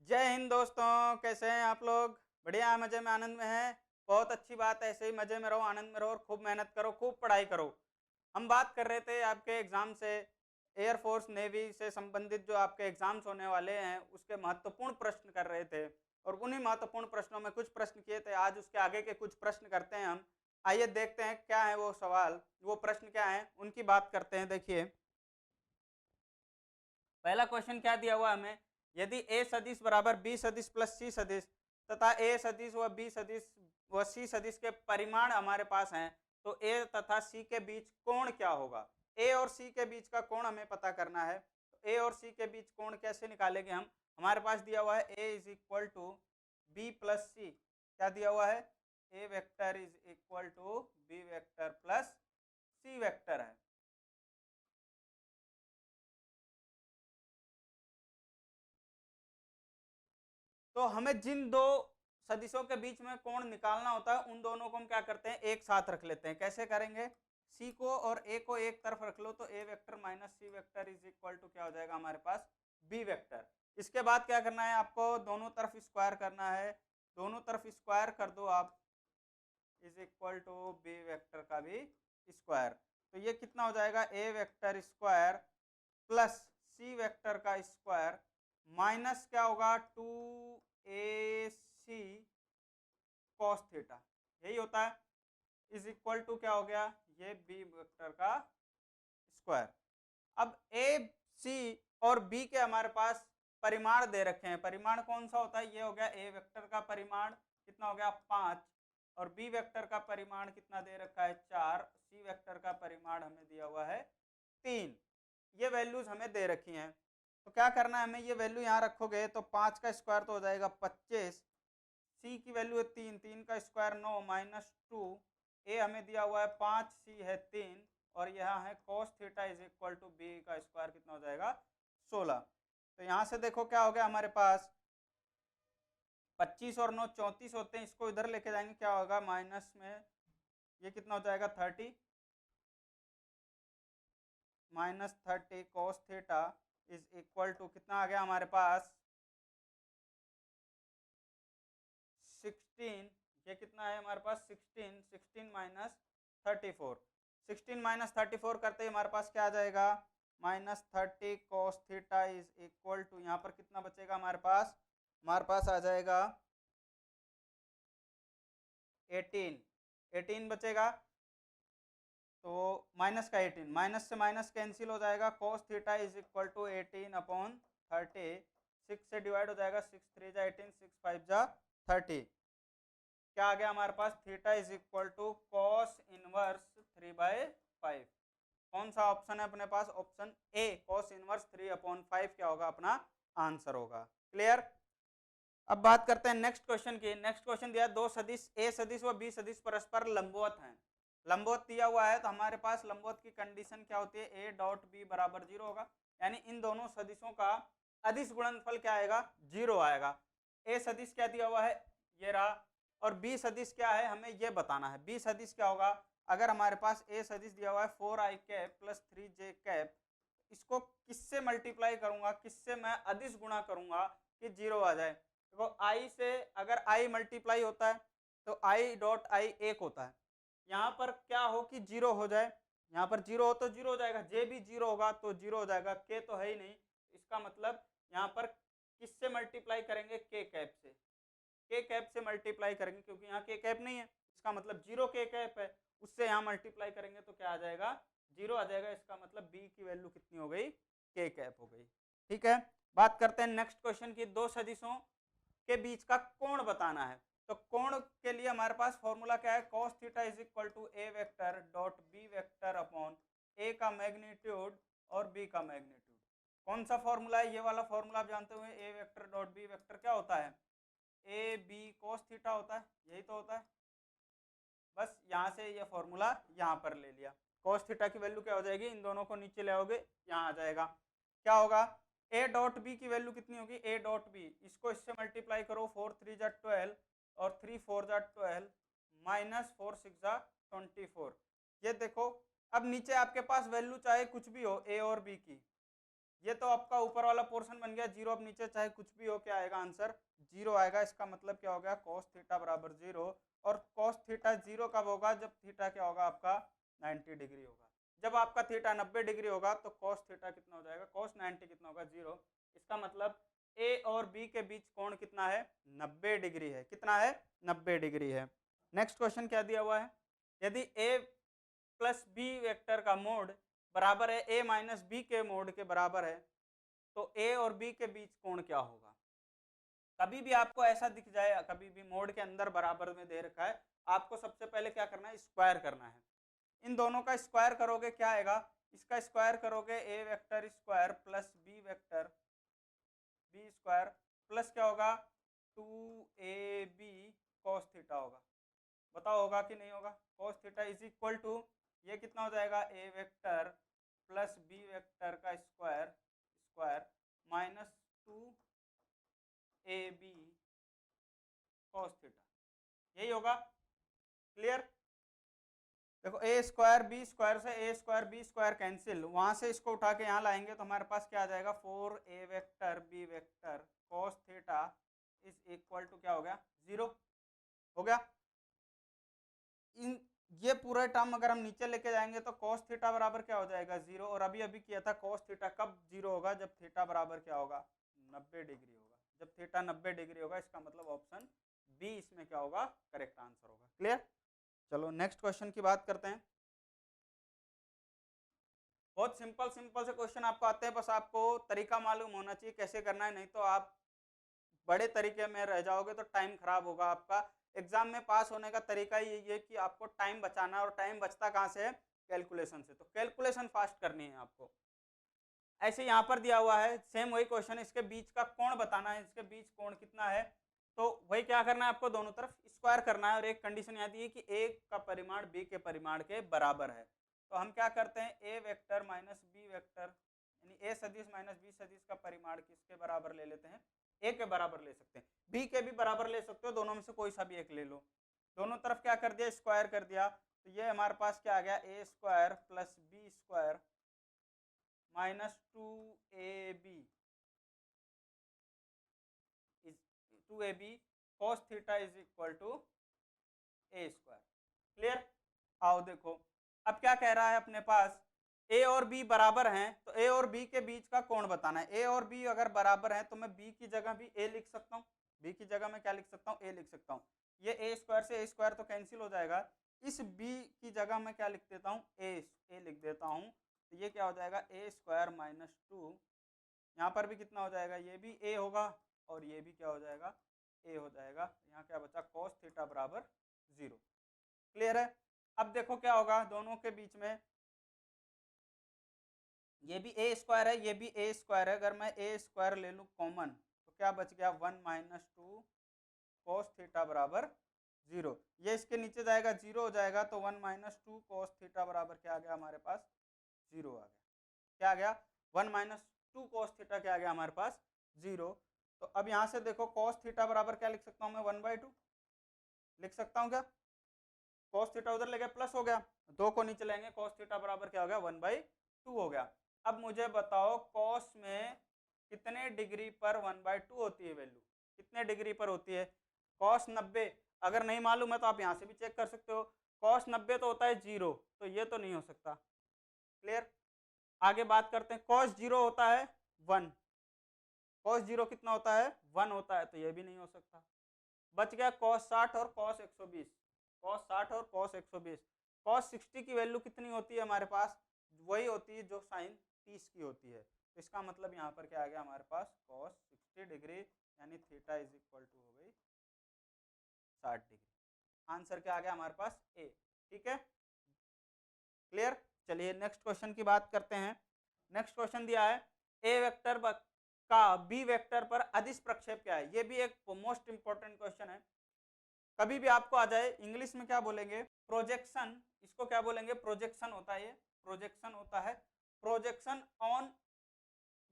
जय हिंद दोस्तों, कैसे हैं आप लोग? बढ़िया, मजे में, आनंद में हैं। बहुत अच्छी बात है, ऐसे ही मजे में रहो, आनंद में रहो और खूब मेहनत करो, खूब पढ़ाई करो। हम बात कर रहे थे आपके एग्जाम से, एयरफोर्स नेवी से संबंधित जो आपके एग्जाम्स होने वाले हैं उसके महत्वपूर्ण प्रश्न कर रहे थे। और उन्हीं महत्वपूर्ण प्रश्नों में कुछ प्रश्न किए थे, आज उसके आगे के कुछ प्रश्न करते हैं हम। आइए देखते हैं क्या है वो सवाल, वो प्रश्न क्या है, उनकी बात करते हैं। देखिए, पहला क्वेश्चन क्या दिया हुआ हमें, यदि a सदिश बराबर b सदिश प्लस c सदिश तथा a सदिश व b सदिश व c सदिश के परिमाण हमारे पास हैं, तो a तथा c के बीच कोण क्या होगा। a और c के बीच का कोण हमें पता करना है। तो a और c के बीच कोण कैसे निकालेंगे हम? हमारे पास दिया हुआ है a is equal to B plus C. क्या दिया हुआ है? a vector is equal to b vector plus c vector है। तो हमें जिन दो सदिशों के बीच में कोण निकालना होता है उन दोनों को हम क्या करते हैं, एक साथ रख लेते हैं। कैसे करेंगे? c को और a को एक तरफ रख लो तो a vector minus C vector is equal to क्या हो जाएगा हमारे पास, b वेक्टर। इसके बाद क्या करना है आपको, दोनों तरफ स्क्वायर करना है। दोनों तरफ स्क्वायर कर दो आप, is equal to b vector का भी स्क्वायर। तो ये कितना हो जाएगा, a vector square plus c vector का स्क्वायर माइनस क्या होगा, 2ac कॉस थीटा, यही होता है। इज इक्वल टू क्या हो गया, ये b वेक्टर का स्क्वायर। अब a c और b के हमारे पास परिमाण दे रखे हैं। परिमाण कौन सा होता है? ये हो गया a वेक्टर का परिमाण, कितना हो गया 5, और b वेक्टर का परिमाण कितना दे रखा है 4, c वेक्टर का परिमाण हमें दिया हुआ है 3। ये वैल्यूज हमें दे रखी हैं। तो क्या करना है हमें, ये वैल्यू यहाँ रखोगे तो 5 का स्क्वायर तो हो जाएगा 25, सी की वैल्यू है 3, 3 का स्क्वायर 9 माइनस 2, ए हमें दिया हुआ है 5, सी है 3, और यहाँ है cos theta is equal to B का स्क्वायर कितना हो जाएगा 16। तो यहाँ से देखो क्या हो गया हमारे पास, 25 और 9 34 होते हैं, इसको इधर लेके जाएंगे क्या होगा माइनस में, ये कितना हो जाएगा 30, minus 30 cos theta is equal to कितना आ गया हमारे पास 16। ये कितना है हमारे पास 16, 16 माइनस 34, 16 माइनस 34 करते ही हमारे पास क्या आ जाएगा, minus 30 cos theta is equal to, यहाँ पर कितना बचेगा हमारे पास, हमारे पास आ जाएगा 18, 18 बचेगा। तो माइनस का 18, माइनस से माइनस कैंसिल हो जाएगा, cos theta is equal to 18 upon 30, 6 से डिवाइड हो जाएगा, 6 3 जा 18, 6 5 जा 30। क्या आ गया हमारे पास, theta is equal to cos inverse 3/5। कौन सा ऑप्शन है अपने पास, ऑप्शन ए, कॉस इनवर्स 3/5 क्या होगा अपना आंसर होगा। क्लियर? अब बात करते हैं नेक्स्ट क्वेश्चन की। नेक्स्ट क्वेश्चन दिया, दो सदिश ए सदिश व बी सदिश परस्पर लंबवत हैं। लंबवत दिया हुआ है तो हमारे पास लंबवत की कंडीशन क्या होती है, ए डॉट बी बराबर 0 होगा, यानी इन दोनों सदिशों का अदिश गुणनफल क्या आएगा, 0 आएगा। ए सदिश क्या दिया हुआ है, ये रहा, और बी सदिश क्या है हमें ये बताना है। बी सदिश क्या होगा, अगर हमारे पास ए सदिश दिया हुआ है 4i cap plus 3j cap, इसको किससे मल्टीप्लाई करूंगा, किससे मैं अदिश गुणा करूंगा कि 0 आ जाए। देखो आई से अगर आई मल्टीप्लाई होता है तो आई डॉट आई 1 होता है, यहाँ पर क्या हो कि 0 हो जाए, यहाँ पर 0 हो तो 0 हो जाएगा, जे भी 0 होगा तो 0 हो जाएगा, के तो है ही नहीं। इसका मतलब यहाँ पर किससे मल्टीप्लाई करेंगे, के कैप से, के कैप से मल्टीप्लाई करेंगे, क्योंकि यहाँ के कैप नहीं है, इसका मतलब 0 के कैप है, उससे यहाँ मल्टीप्लाई करेंगे तो क्या आ जाएगा, 0 आ जाएगा। इसका मतलब बी की वैल्यू कितनी हो गई, के कैप हो गई। ठीक है, बात करते हैं नेक्स्ट क्वेश्चन की। दो सदिशों के बीच का कोण बताना है। तो कोण के लिए हमारे पास फॉर्मूला क्या है, cos theta is equal to A vector dot B vector upon A का मैग्नीट्यूड और बी का मैग्नीट्यूड। कौन सा फॉर्मूला है, ये वाला फॉर्मूला आप जानते हुए, ए वेक्टर डॉट बी वेक्टर क्या होता है, ए बी cos थीटा होता है, यही तो होता है। बस यहाँ से ये फॉर्मूला यहाँ पर ले लिया, cos थीटा की वैल्यू क्या हो जाएगी, इन दोनों को नीचे ले आओगे यहाँ आ जाएगा, क्या होगा, a डॉट बी की वैल्यू कितनी होगी, a डॉट बी, इसको इससे मल्टीप्लाई करो, 4 3 जा 12 और 3 4 जा 12 माइनस 4 6 जा 24। ये देखो, अब नीचे आपके पास वैल्यू चाहे कुछ भी हो a और b की, ये तो आपका ऊपर वाला पोर्शन बन गया 0, अब नीचे चाहे कुछ भी हो, क्या आएगा आंसर 0 आएगा। इसका मतलब क्या हो गया, cos थीटा बराबर 0। और cos थीटा 0 कब होगा, जब थीटा क्या होगा आपका 90 डिग्री होगा। जब आपका थीटा 90 डिग्री होगा तो cos थीटा कितना हो जाएगा, cos 90 कितना होगा 0। इसका मतलब A और B के बीच कोण कितना है, 90 डिग्री है। कितना है, 90 डिग्री है। नेक्स्ट क्वेश्चन क्या दिया हुआ है, यदि A प्लस बी वेक्टर का मोड बराबर है A माइनस बी के मोड के बराबर है, तो A और B के बीच कोण क्या होगा। कभी भी आपको ऐसा दिख जाए, कभी भी मोड के अंदर बराबर में दे रखा है, आपको सबसे पहले क्या करना है, स्क्वायर करना है। इन दोनों का स्क्वायर करोगे क्या आएगा, इसका स्क्वायर करोगे A vector square plus B vector B square plus क्या होगा 2AB cos थीटा होगा। बताओ होगा कि नहीं होगा। cos theta is equal to ये कितना हो जाएगा, A vector plus B vector का square square minus 2AB cos theta, यही होगा। क्लियर। देखो A स्क्वायर बी स्क्वायर से A square B square cancel, वहां से इसको उठा के यहाँ लाएंगे तो हमारे पास क्या आ जाएगा 4A vector B vector cos theta is equal to क्या हो गया 0 हो गया। इन ये पूरा टर्म अगर हम नीचे लेके जाएंगे तो cos थीटा बराबर क्या हो जाएगा 0, और अभी अभी किया था cos थीटा कब 0 होगा, जब थीटा बराबर क्या होगा 90 डिग्री होगा। जब थीटा 90 डिग्री होगा, इसका मतलब ऑप्शन बी इसमें क्या होगा, करेक्ट आंसर होगा। क्लियर। चलो नेक्स्ट क्वेश्चन की बात करते हैं। बहुत सिंपल सिंपल से क्वेश्चन आपको आते हैं, बस आपको तरीका मालूम होना चाहिए कैसे करना है, नहीं तो आप बड़े तरीके में रह जाओगे तो टाइम खराब होगा आपका। एग्जाम में पास होने का तरीका ही यही है कि आपको टाइम बचाना, और टाइम बचता कहाँ से है, कैलकुलेशन से। तो कैलकुलेशन फास्ट करनी है आपको। ऐसे यहाँ पर दिया हुआ है सेम वही क्वेश्चन, इसके बीच का कोण बताना है, इसके बीच कोण कितना है, तो वही क्या करना है आपको, दोनों तरफ स्क्वायर करना है। और एक कंडीशन याद है कि ए का परिमाण बी के परिमाण के बराबर है। तो हम क्या करते हैं, ए वेक्टर माइनस बी वेक्टर यानी ए सदिश माइनस बी सदिश का परिमाण किसके बराबर ले लेते हैं, ए के बराबर ले सकते हैं, बी के भी बराबर ले सकते हो, दोनों में से कोई सा भी एक ले लो। दोनों तरफ क्या कर दिया, स्क्वायर कर दिया, तो ये हमारे पास क्या आ गया, A square plus B square minus 2AB is 2AB cos theta is equal to A square. Clear. आओ देखो अब क्या कह रहा है अपने पास, ए और बी बराबर हैं, तो ए और बी के बीच का कोण बताना है। ए और बी अगर बराबर हैं तो मैं बी की जगह भी ए लिख सकता हूँ, बी की जगह मैं क्या लिख सकता हूँ, ए लिख सकता हूँ। ये ए स्क्वायर से ए स्क्वायर तो कैंसिल हो जाएगा, इस बी की जगह मैं क्या लिख देता हूँ, ए लिख देता हूँ। तो ये क्या हो जाएगा, ए स्क्वायर माइनस 2, यहाँ पर भी कितना हो जाएगा, ये भी ए होगा और ये भी क्या हो जाएगा, ए हो जाएगा। यहाँ क्या बचा, cos थीटा बराबर 0। क्लियर है। अब देखो क्या होगा दोनों के बीच में, ये भी ए स्क्वायर है, ये भी ए स्क्वायर है, अगर मैं ए स्क्वायर ले लूँ कॉमन तो क्या बच गया 1 माइनस 2 cos थीटा बराबर 0। ये इसके नीचे जाएगा 0 हो जाएगा, तो 1 माइनस 2 cos थीटा बराबर क्या आ गया हमारे पास, 0 आ गया। क्या आ गया, 1 माइनस 2 cos थीटा क्या आ गया हमारे पास, 0। तो अब यहाँ से देखो cos थीटा बराबर क्या लिख सकता हूँ मैं, 1/2 लिख सकता हूँ क्या, cos थीटा उधर ले गया प्लस हो गया, 2 को नीचे लेंगे, cos थीटा बराबर क्या हो गया 1/2 हो गया। अब मुझे बताओ cos में कितने डिग्री पर 1/2 होती है वैल्यू, कितने डिग्री पर होती है, cos 90। अगर नहीं मालूम है तो आप यहाँ से भी चेक कर सकते हो, cos 90 तो होता है 0, तो ये तो नहीं हो सकता। क्लियर। आगे बात करते हैं, cos 0 होता है 1, cos 0 कितना होता है 1 होता है, तो ये भी नहीं हो सकता। बच गया cos 60 और cos 120, cos 60 और cos 120। cos 60 की वैल्यू कितनी होती है हमारे पास, वही होती है जो sin 30 की होती है। तो इसका मतलब यहाँ पर क्या आ गया हमारे पास cos 60 डिग्री यानी थीटा इज इक्वल टू हो गई 60 डिग्री। आंसर क्या आ गया हमारे पास ए। ठीक है। क्लियर। चलिए नेक्स्ट क्वेश्चन की बात करते हैं। नेक्स्ट क्वेश्चन दिया है ए वेक्टर का बी वेक्टर पर अदिश प्रक्षेप क्या है। ये भी एक मोस्ट इंपॉर्टेंट क्वेश्चन है, कभी भी आपको आ जाए। इंग्लिश में क्या बोलेंगे, प्रोजेक्शन, इसको क्या बोलेंगे, प्रोजेक्शन होता है, ये प्रोजेक्शन होता है, प्रोजेक्शन ऑन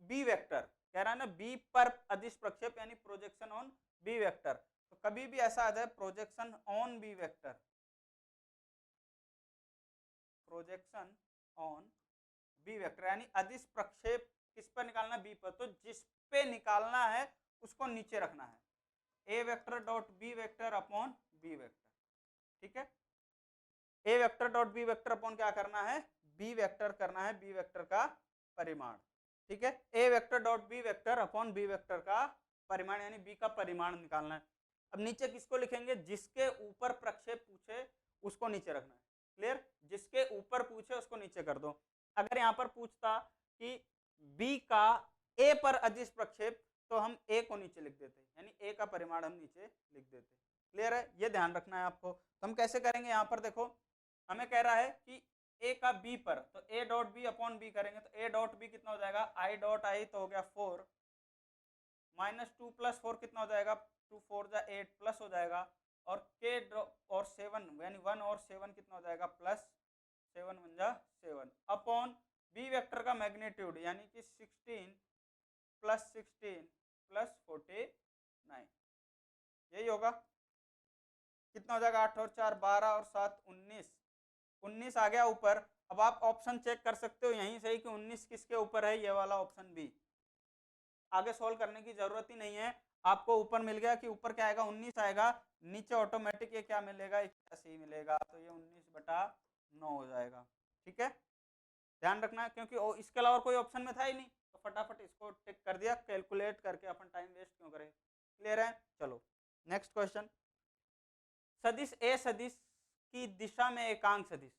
बी वेक्टर। कह रहा है ना बी पर अदिश प्रक्षेप यानी प्रोजेक्शन ऑन बी वेक्टर। तो कभी भी ऐसा आ जाए projection on B vector, projection on B vector यानी अदिश प्रक्षेप किस पर निकालना है, बी पर, तो जिस पे निकालना है उसको नीचे रखना है, A vector dot B vector upon B vector, ठीक है। A vector dot B vector upon क्या करना है, बी वेक्टर करना है, बी वेक्टर का परिमाण, ठीक है। A vector dot B vector upon B vector का परिमाण यानी बी का परिमाण निकालना है। अब नीचे किसको लिखेंगे, जिसके ऊपर प्रक्षेप पूछे उसको नीचे रखना है, क्लियर, जिसके ऊपर पूछे उसको नीचे कर दो। अगर यहाँ पर पूछता कि बी का ए पर अदिश प्रक्षेप तो हम ए को नीचे लिख देते, यानी ए का परिमाण हम नीचे लिख देते, क्लियर है, ये ध्यान रखना है आपको। तो हम कैसे करेंगे, यहाँ पर देखो हमें कह रहा है कि ए का बी पर, तो A dot B upon B करेंगे, तो ए डॉट बी कितना हो जाएगा, आई डॉट आई तो हो गया 4 माइनस 2 प्लस 4 कितना हो जाएगा, 2 4 जा 8 प्लस हो जाएगा, और के और 7 यानी 1 और 7 कितना हो जाएगा, प्लस 7 1 जा 7 अपॉन बी वेक्टर का मैग्नीट्यूड यानी कि 16 प्लस 16 प्लस 49, यही होगा, कितना हो जाएगा, 8 और 4 12 और 7 19, 19 आ गया ऊपर। अब आप ऑप्शन चेक कर सकते हो यहीं से ही कि 19 किसके ऊपर है, ये वाला ऑप्शन बी। आगे सोल्व करने की जरूरत ही नहीं है, आपको ऊपर मिल गया कि ऊपर क्या आएगा, 19 आएगा, नीचे ऑटोमेटिक ये क्या मिलेगा, 81 मिलेगा, तो ये 19/9 हो जाएगा, ठीक है, ध्यान रखना है, क्योंकि इसके अलावा कोई ऑप्शन में था ही नहीं, तो फटाफट इसको टिक कर दिया, कैलकुलेट करके अपन टाइम वेस्ट क्यों करें, क्लियर है। चलो नेक्स्ट क्वेश्चन, सदिश ए सदिश की दिशा में एकांक सदिश,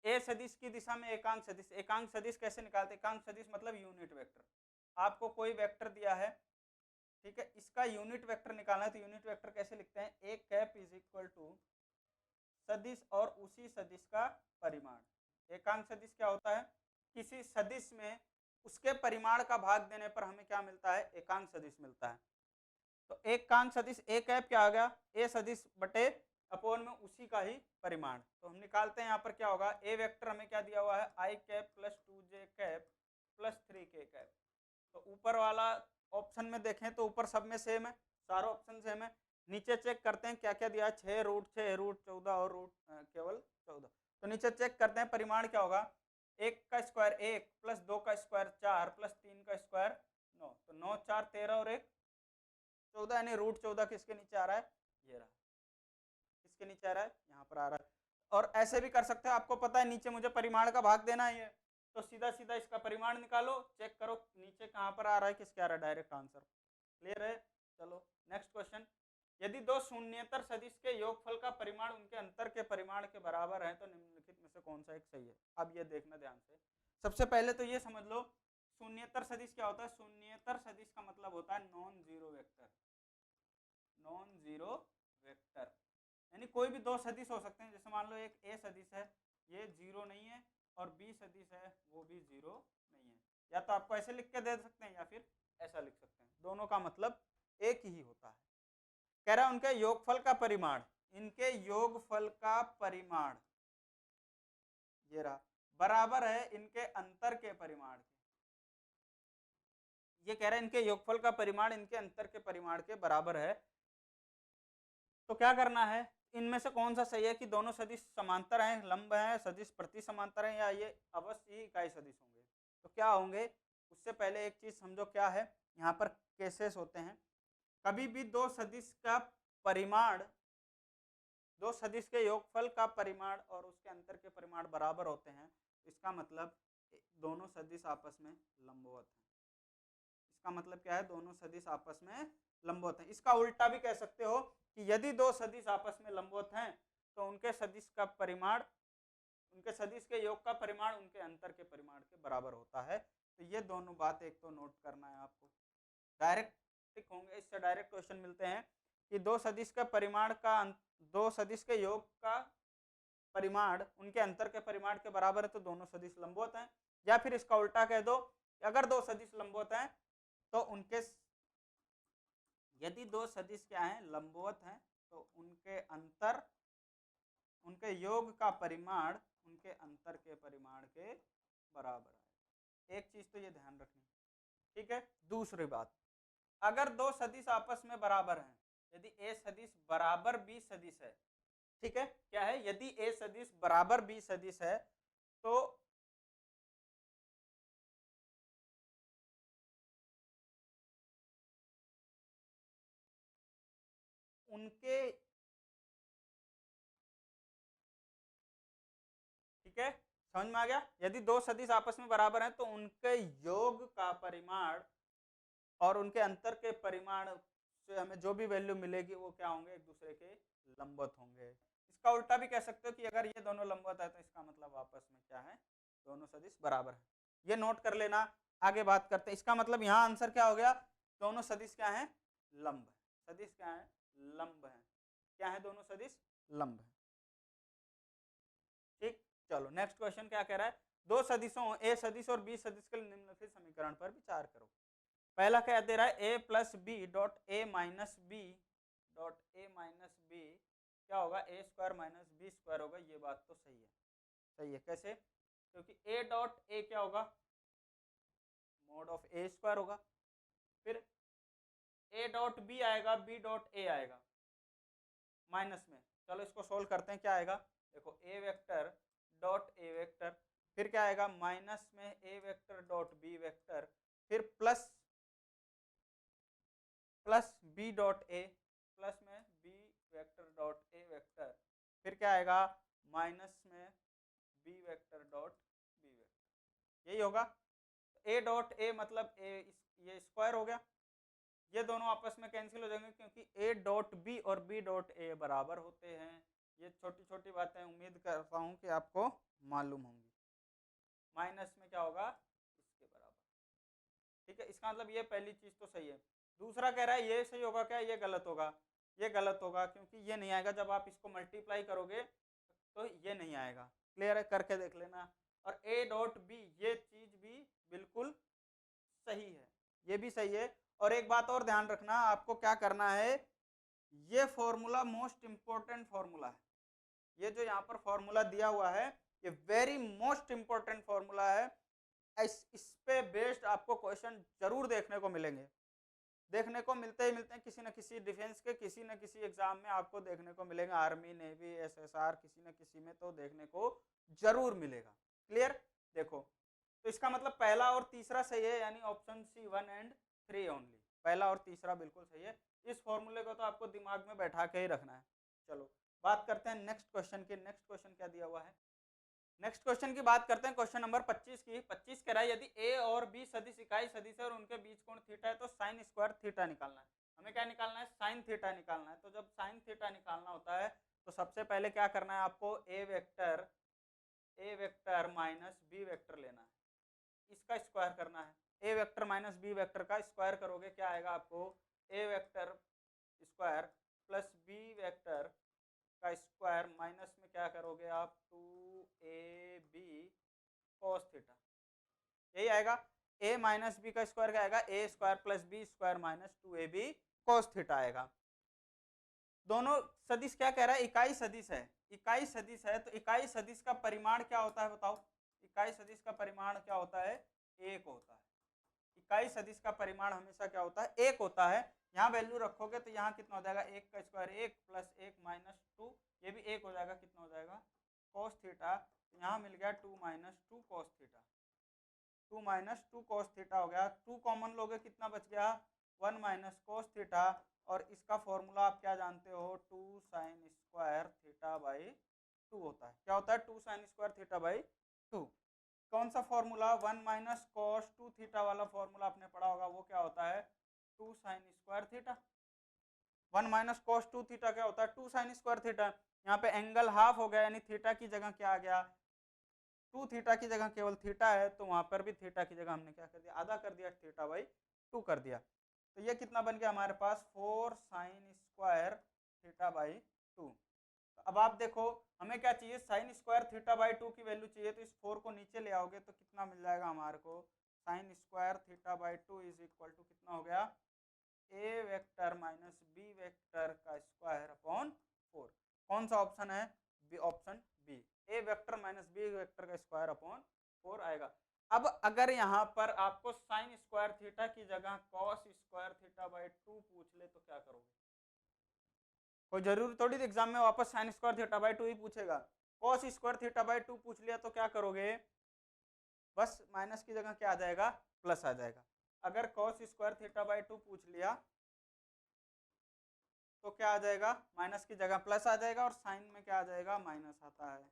ए सदिश की दिशा में एकांक सदिश, एकांक सदिश कैसे निकालते, एकांक सदिश मतलब यूनिट वेक्टर, आपको कोई वेक्टर दिया है, ठीक है, इसका यूनिट वेक्टर निकालना है, तो यूनिट वेक्टर कैसे लिखते हैं, A cap is equal to सदिश और उसी सदिश का परिमाण। एकांक सदिश क्या होता है, किसी सदिश में उसके परिमाण का भाग देने पर हमें क्या मिलता है, एकांक सदिश मिलता है। तो एकांक सदिश ए कैप क्या आ गया, ए सदिश बटे अपोन में उसी का ही परिमाण, तो हम निकालते हैं यहाँ पर क्या होगा, ए वेक्टर हमें क्या दिया हुआ है, I cap plus 2j cap plus 3k cap, तो ऊपर वाला ऑप्शन में देखें तो ऊपर सब में सेम है, सारे ऑप्शन सेम है, नीचे चेक करते हैं क्या क्या दिया, 6 रूट 6 रूट 14 और रूट केवल 14, तो नीचे चेक करते हैं परिमाण क्या होगा, 1 का स्क्वायर 1 प्लस 2 का स्क्वायर 4 प्लस 3 का स्क्वायर 9, तो 9 4 13 और 1 14, यानी रूट 14 किसके नीचे आ रहा है, ये रहा, किसके नीचे आ रहा है, यहाँ पर आ रहा है। और ऐसे भी कर सकते हो, आपको पता है नीचे मुझे परिमाण का भाग देना ही है, तो सीधा सीधा इसका परिमाण निकालो, चेक करो नीचे कहाँ पर आ रहा है, किसके आ रहा है, डायरेक्ट आंसर, क्लियर है। चलो नेक्स्ट क्वेश्चन, यदि दो शून्येतर सदिश के योगफल का परिमाण उनके अंतर के परिमाण के बराबर है तो निम्नलिखित में से कौन सा एक सही है। अब ये देखना ध्यान से, सबसे पहले तो ये समझ लो शून्येतर सदिश क्या होता है, शून्येतर सदिश का मतलब होता है non zero vector, non zero vector यानी कोई भी दो सदिश हो सकते हैं, जैसे मान लो एक ए सदिश है, ये जीरो नहीं है, और बी सदिश है वो भी जीरो नहीं है, या तो आपको ऐसे लिख के दे सकते हैं या फिर ऐसा लिख सकते हैं, दोनों का मतलब एक ही होता है। कह रहा है उनके योगफल का परिमाण, इनके योगफल का परिमाण ये रहा बराबर है इनके अंतर के परिमाण के, ये कह रहा है इनके योगफल का परिमाण इनके अंतर के परिमाण के बराबर है, तो क्या करना है, इनमें से कौन सा सही है कि दोनों सदिश समांतर हैं, लंब हैं, सदिश प्रति समांतर हैं, या ये अवश्य ही इकाई सदिश होंगे, तो क्या होंगे, उससे पहले एक चीज समझो क्या है, यहाँ पर केसेस होते हैं, कभी भी दो सदिश का परिमाण, दो सदिश के योगफल का परिमाण और उसके अंतर के परिमाण बराबर होते हैं, इसका मतलब दोनों सदिश आपस में लंबवत हैं, इसका मतलब क्या है, दोनों सदिश आपस में लंबवत हैं। इसका उल्टा भी कह सकते हो कि यदि दो सदिश आपस में लंबवत हैं तो उनके सदिश का परिमाण, उनके सदिश के योग का परिमाण उनके अंतर के परिमाण के बराबर होता है। तो ये दोनों बात एक तो नोट करना है आपको, डायरेक्ट टिक होंगे, इससे डायरेक्ट क्वेश्चन मिलते हैं कि दो सदिश का परिमाण का, दो सदिश के योग का परिमाण उनके अंतर के परिमाण के बराबर है तो दोनों सदिश लंबवत हैं, या फिर इसका उल्टा कह दो, अगर दो सदिश लंबवत हैं तो उनके, यदि दो सदिश क्या हैं, लंबवत हैं, तो उनके अंतर, उनके योग का परिमाण उनके अंतर के परिमाण के बराबर है। एक चीज तो ये ध्यान रखनी, ठीक है। दूसरी बात, अगर दो सदिश आपस में बराबर हैं, यदि ए सदिश बराबर बी सदिश है, ठीक है, क्या है, यदि ए सदिश बराबर बी सदिश है तो उनके, ठीक है समझ में आ गया, यदि दो सदिश आपस में बराबर हैं तो उनके योग का परिमाण और उनके अंतर के परिमाण से हमें जो भी वैल्यू मिलेगी वो क्या होंगे, एक दूसरे के लंबवत होंगे। इसका उल्टा भी कह सकते हो कि अगर ये दोनों लंबवत है तो इसका मतलब आपस में क्या है, दोनों सदिश बराबर है। ये नोट कर लेना, आगे बात करते हैं। इसका मतलब यहाँ आंसर क्या हो गया, दोनों सदिश क्या है, लंब है। सदिश क्या है, लंब है। क्या है, दोनों सदिश लंब है। ठीक, चलो नेक्स्ट क्वेश्चन क्या कह रहा है, दो सदिशों ए सदिश और बी सदिश के निम्नलिखित समीकरण पर विचार करो। पहला क्या दे रहा है, A plus B dot A minus B dot A minus B क्या होगा, A square minus B square होगा। ये बात तो सही है, सही है। कैसे, क्योंकि ए डॉट ए क्या होगा, मोड ऑफ ए स्क्वायर होगा। फिर ए डॉट बी आएगा, बी डॉट ए आएगा माइनस में। चलो इसको सोल्व करते हैं, क्या आएगा, देखो A vector dot A vector, फिर क्या आएगा माइनस में A vector dot B vector, फिर plus B dot A, plus में B vector dot A vector, फिर क्या आएगा माइनस में B vector dot B vector. यही होगा। ए डॉट ए मतलब ए, ये स्क्वायर हो गया, ये दोनों आपस में कैंसिल हो जाएंगे क्योंकि ए डॉट बी और बी डॉट ए बराबर होते हैं। ये छोटी छोटी बातें उम्मीद करता हूं कि आपको मालूम होंगी। माइनस में क्या होगा, इसके बराबर। ठीक है, इसका मतलब ये पहली चीज तो सही है। दूसरा कह रहा है ये सही होगा क्या, ये गलत होगा। ये गलत होगा क्योंकि ये नहीं आएगा, जब आप इसको मल्टीप्लाई करोगे तो ये नहीं आएगा। क्लियर है, करके देख लेना। और ए डॉट बी, ये चीज भी बिल्कुल सही है, ये भी सही है। और एक बात और ध्यान रखना, आपको क्या करना है, ये फॉर्मूला मोस्ट इंपॉर्टेंट फॉर्मूला है। ये जो यहाँ पर फॉर्मूला दिया हुआ है ये वेरी मोस्ट इंपॉर्टेंट फॉर्मूला है। इस पे बेस्ड आपको क्वेश्चन जरूर देखने को मिलेंगे, देखने को मिलते ही मिलते हैं। किसी न किसी डिफेंस के किसी न किसी एग्जाम में आपको देखने को मिलेंगे, आर्मी नेवी एसएसआर किसी न किसी में तो देखने को जरूर मिलेगा। क्लियर, देखो तो इसका मतलब पहला और तीसरा सही है, यानी ऑप्शन सी 1 एंड 3 ओनली, पहला और तीसरा बिल्कुल सही है। इस फॉर्मूले को तो आपको दिमाग में बैठा के ही रखना है। चलो बात करते हैं नेक्स्ट क्वेश्चन की। नेक्स्ट क्वेश्चन क्या दिया हुआ है, नेक्स्ट क्वेश्चन की बात करते हैं, क्वेश्चन नंबर 25 की। 25 कह रहा है यदि ए और बी सदिश इकाई सदिश है और उनके बीच कोण थीटा है तो साइन स्क्वायर थीटा निकालना है। हमें क्या निकालना है, साइन थीटा निकालना है। तो जब साइन थीटा निकालना होता है तो सबसे पहले क्या करना है आपको, A vector minus B vector लेना है, इसका स्क्वायर करना है। A vector minus B vector का स्क्वायर करोगे क्या आएगा आपको, A vector square plus B vector का स्क्वायर माइनस में क्या करोगे आप, 2ab cos थीटा, यही आएगा। a माइनस बी का स्क्वायर क्या आएगा, a square plus B square minus 2ab cos theta आएगा। दोनों सदिश क्या कह रहा है, इकाई सदिश है। इकाई सदिश है तो इकाई सदिश का परिमाण क्या होता है बताओ, इकाई सदिश का परिमाण क्या होता है, एक होता है। इकाई सदिश का परिमाण हमेशा क्या होता है, एक होता है। यहाँ वैल्यू रखोगे तो यहाँ कितना हो जाएगा, एक का स्क्वायर एक प्लस एक माइनस 2, ये भी एक हो जाएगा, कितना हो जाएगा cos थीटा। तो यहाँ मिल गया 2 minus 2 cos theta, 2 minus 2 cos theta हो गया। 2 कॉमन लोगे कितना बच गया, 1 माइनस cos थीटा। और इसका फॉर्मूला आप क्या जानते हो, 2 साइन स्क्वायर थीटा बाई 2 होता है। क्या होता है, 2 साइन स्क्वायर थीटा बाई 2। कौन सा फॉर्मूला, 1 माइनस कॉस 2 थीटा वाला फॉर्मूला आपने पढ़ा होगा, वो क्या होता है 2 sign square theta. 1 minus cos 2 theta क्या होता है, 2 साइन स्क्वायर थीटा। यहाँ पे एंगल हाफ हो गया, यानी थीटा की जगह क्या आ गया, 2 थीटा की जगह केवल थीटा है, तो वहां पर भी थीटा की जगह हमने क्या कर दिया, आधा कर दिया, थीटा बाई 2 कर दिया। तो ये कितना बन गया हमारे पास, 4 साइन स्क्वायर थीटा बाई 2। अब आप देखो हमें क्या चाहिए, साइन स्क्वायर थीटा बाई 2 की वैल्यू चाहिए, तो इस 4 को नीचे ले आओगे तो कितना मिल जाएगा हमारे को, sine square theta by 2 is equal to कितना हो गया, A vector minus B vector का स्क्वायर अपॉन 4। कौन सा ऑप्शन है, B, option B, A vector minus B vector का स्क्वायर अपॉन 4 आएगा। अब अगर यहाँ पर आपको साइन स्क्वायर थीटा की जगह कॉस स्क्वायर थीटा बाई 2 पूछ ले तो क्या करोगे, कोई जरूरी थोड़ी एग्जाम में वापस साइन स्क्वायर थीटा बाई 2 ही पूछेगा। कॉस स्क्वायर थीटा बाई 2 पूछ लिया तो क्या करोगे, बस माइनस की जगह क्या आ जाएगा, प्लस आ जाएगा। अगर कॉस स्क्वायर थीटा बाई 2 पूछ लिया तो क्या आ जाएगा, माइनस की जगह प्लस आ जाएगा और साइन में क्या आ जाएगा, माइनस आता है।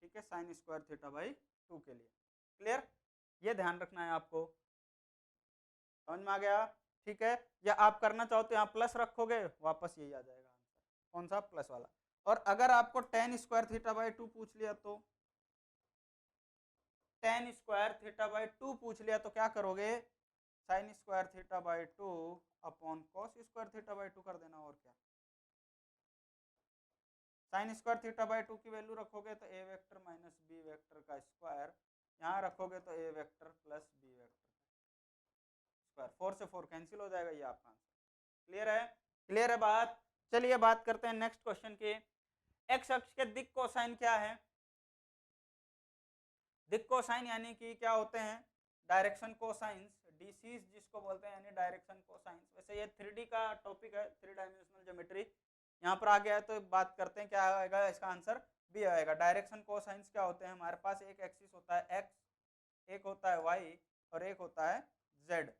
ठीक है, साइन स्क्वायर थीटा बाई 2 के लिए। क्लियर, ये ध्यान रखना है आपको, समझ में आ गया। ठीक है, या आप करना चाहो तो यहाँ प्लस रखोगे, वापस यही आ जाएगा आंसर, कौन सा, प्लस वाला। और अगर आपको टेन स्क्वायर थीटा बाई 2 पूछ लिया तो, टेन स्क्वायर थीटा बाई 2 पूछ लिया तो क्या करोगे, sign square theta by 2 upon cos square theta by 2 कर देना, और क्या। साइन स्क्वायर थीटा बाई 2 की वैल्यू रखोगे तो A vector minus B vector का स्क्वायर, यहाँ रखोगे तो A vector plus B vector square, 4 से 4 कैंसिल हो जाएगा, ये आपका आंसर। क्लियर है, क्लियर है बात। चलिए बात करते हैं नेक्स्ट क्वेश्चन की। एक्स अक्ष के दिक् कोसाइन क्या है, दिक् कोसाइन यानी कि क्या होते हैं, डायरेक्शन कोसाइंस, डीसीज जिसको बोलते हैं, यानी डायरेक्शन कोसाइंस। वैसे ये 3D का टॉपिक है, 3 डायमेंशनल ज्योमेट्री, यहाँ पर आ गया है तो बात करते हैं क्या आएगा, इसका आंसर बी आएगा। डायरेक्शन कोसाइंस क्या होते हैं, हमारे पास एक एक्सिस होता है एक्स, एक होता है वाई और एक होता है जेड।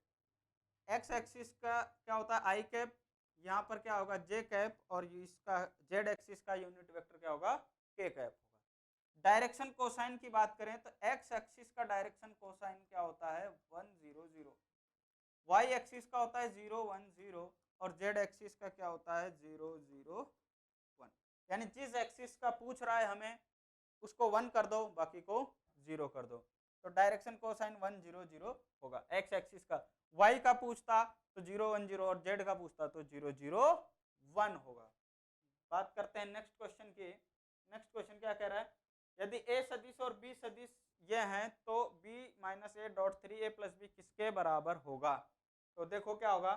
एक्स एक्सिस का क्या होता है आई कैप, यहाँ पर क्या होगा जे कैप, और इसका जेड एक्सिस का यूनिट वेक्टर क्या होगा, के कैप होगा। डायरेक्शन कोसाइन की बात करें तो एक्स एक्सिस का डायरेक्शन कोसाइन क्या होता है, 1 0 0, वाई एक्सिस का होता है 0 1 0, और जेड एक्सिस का क्या होता है 0 0 1। यानी जिस एक्सिस का पूछ रहा है हमें उसको 1 कर दो, बाकी को 0 कर दो, तो डायरेक्शन कोसाइन 1 0 0 होगा एक्स एक्सिस का। वाई का पूछता तो 0 1 0, और जेड का पूछता तो 0 0 1 होगा। बात करते हैं नेक्स्ट क्वेश्चन की। नेक्स्ट क्वेश्चन क्या कह रहा है, यदि a सदिश और b सदिश ये हैं तो b minus A dot 3a plus B किसके बराबर होगा। तो देखो क्या होगा,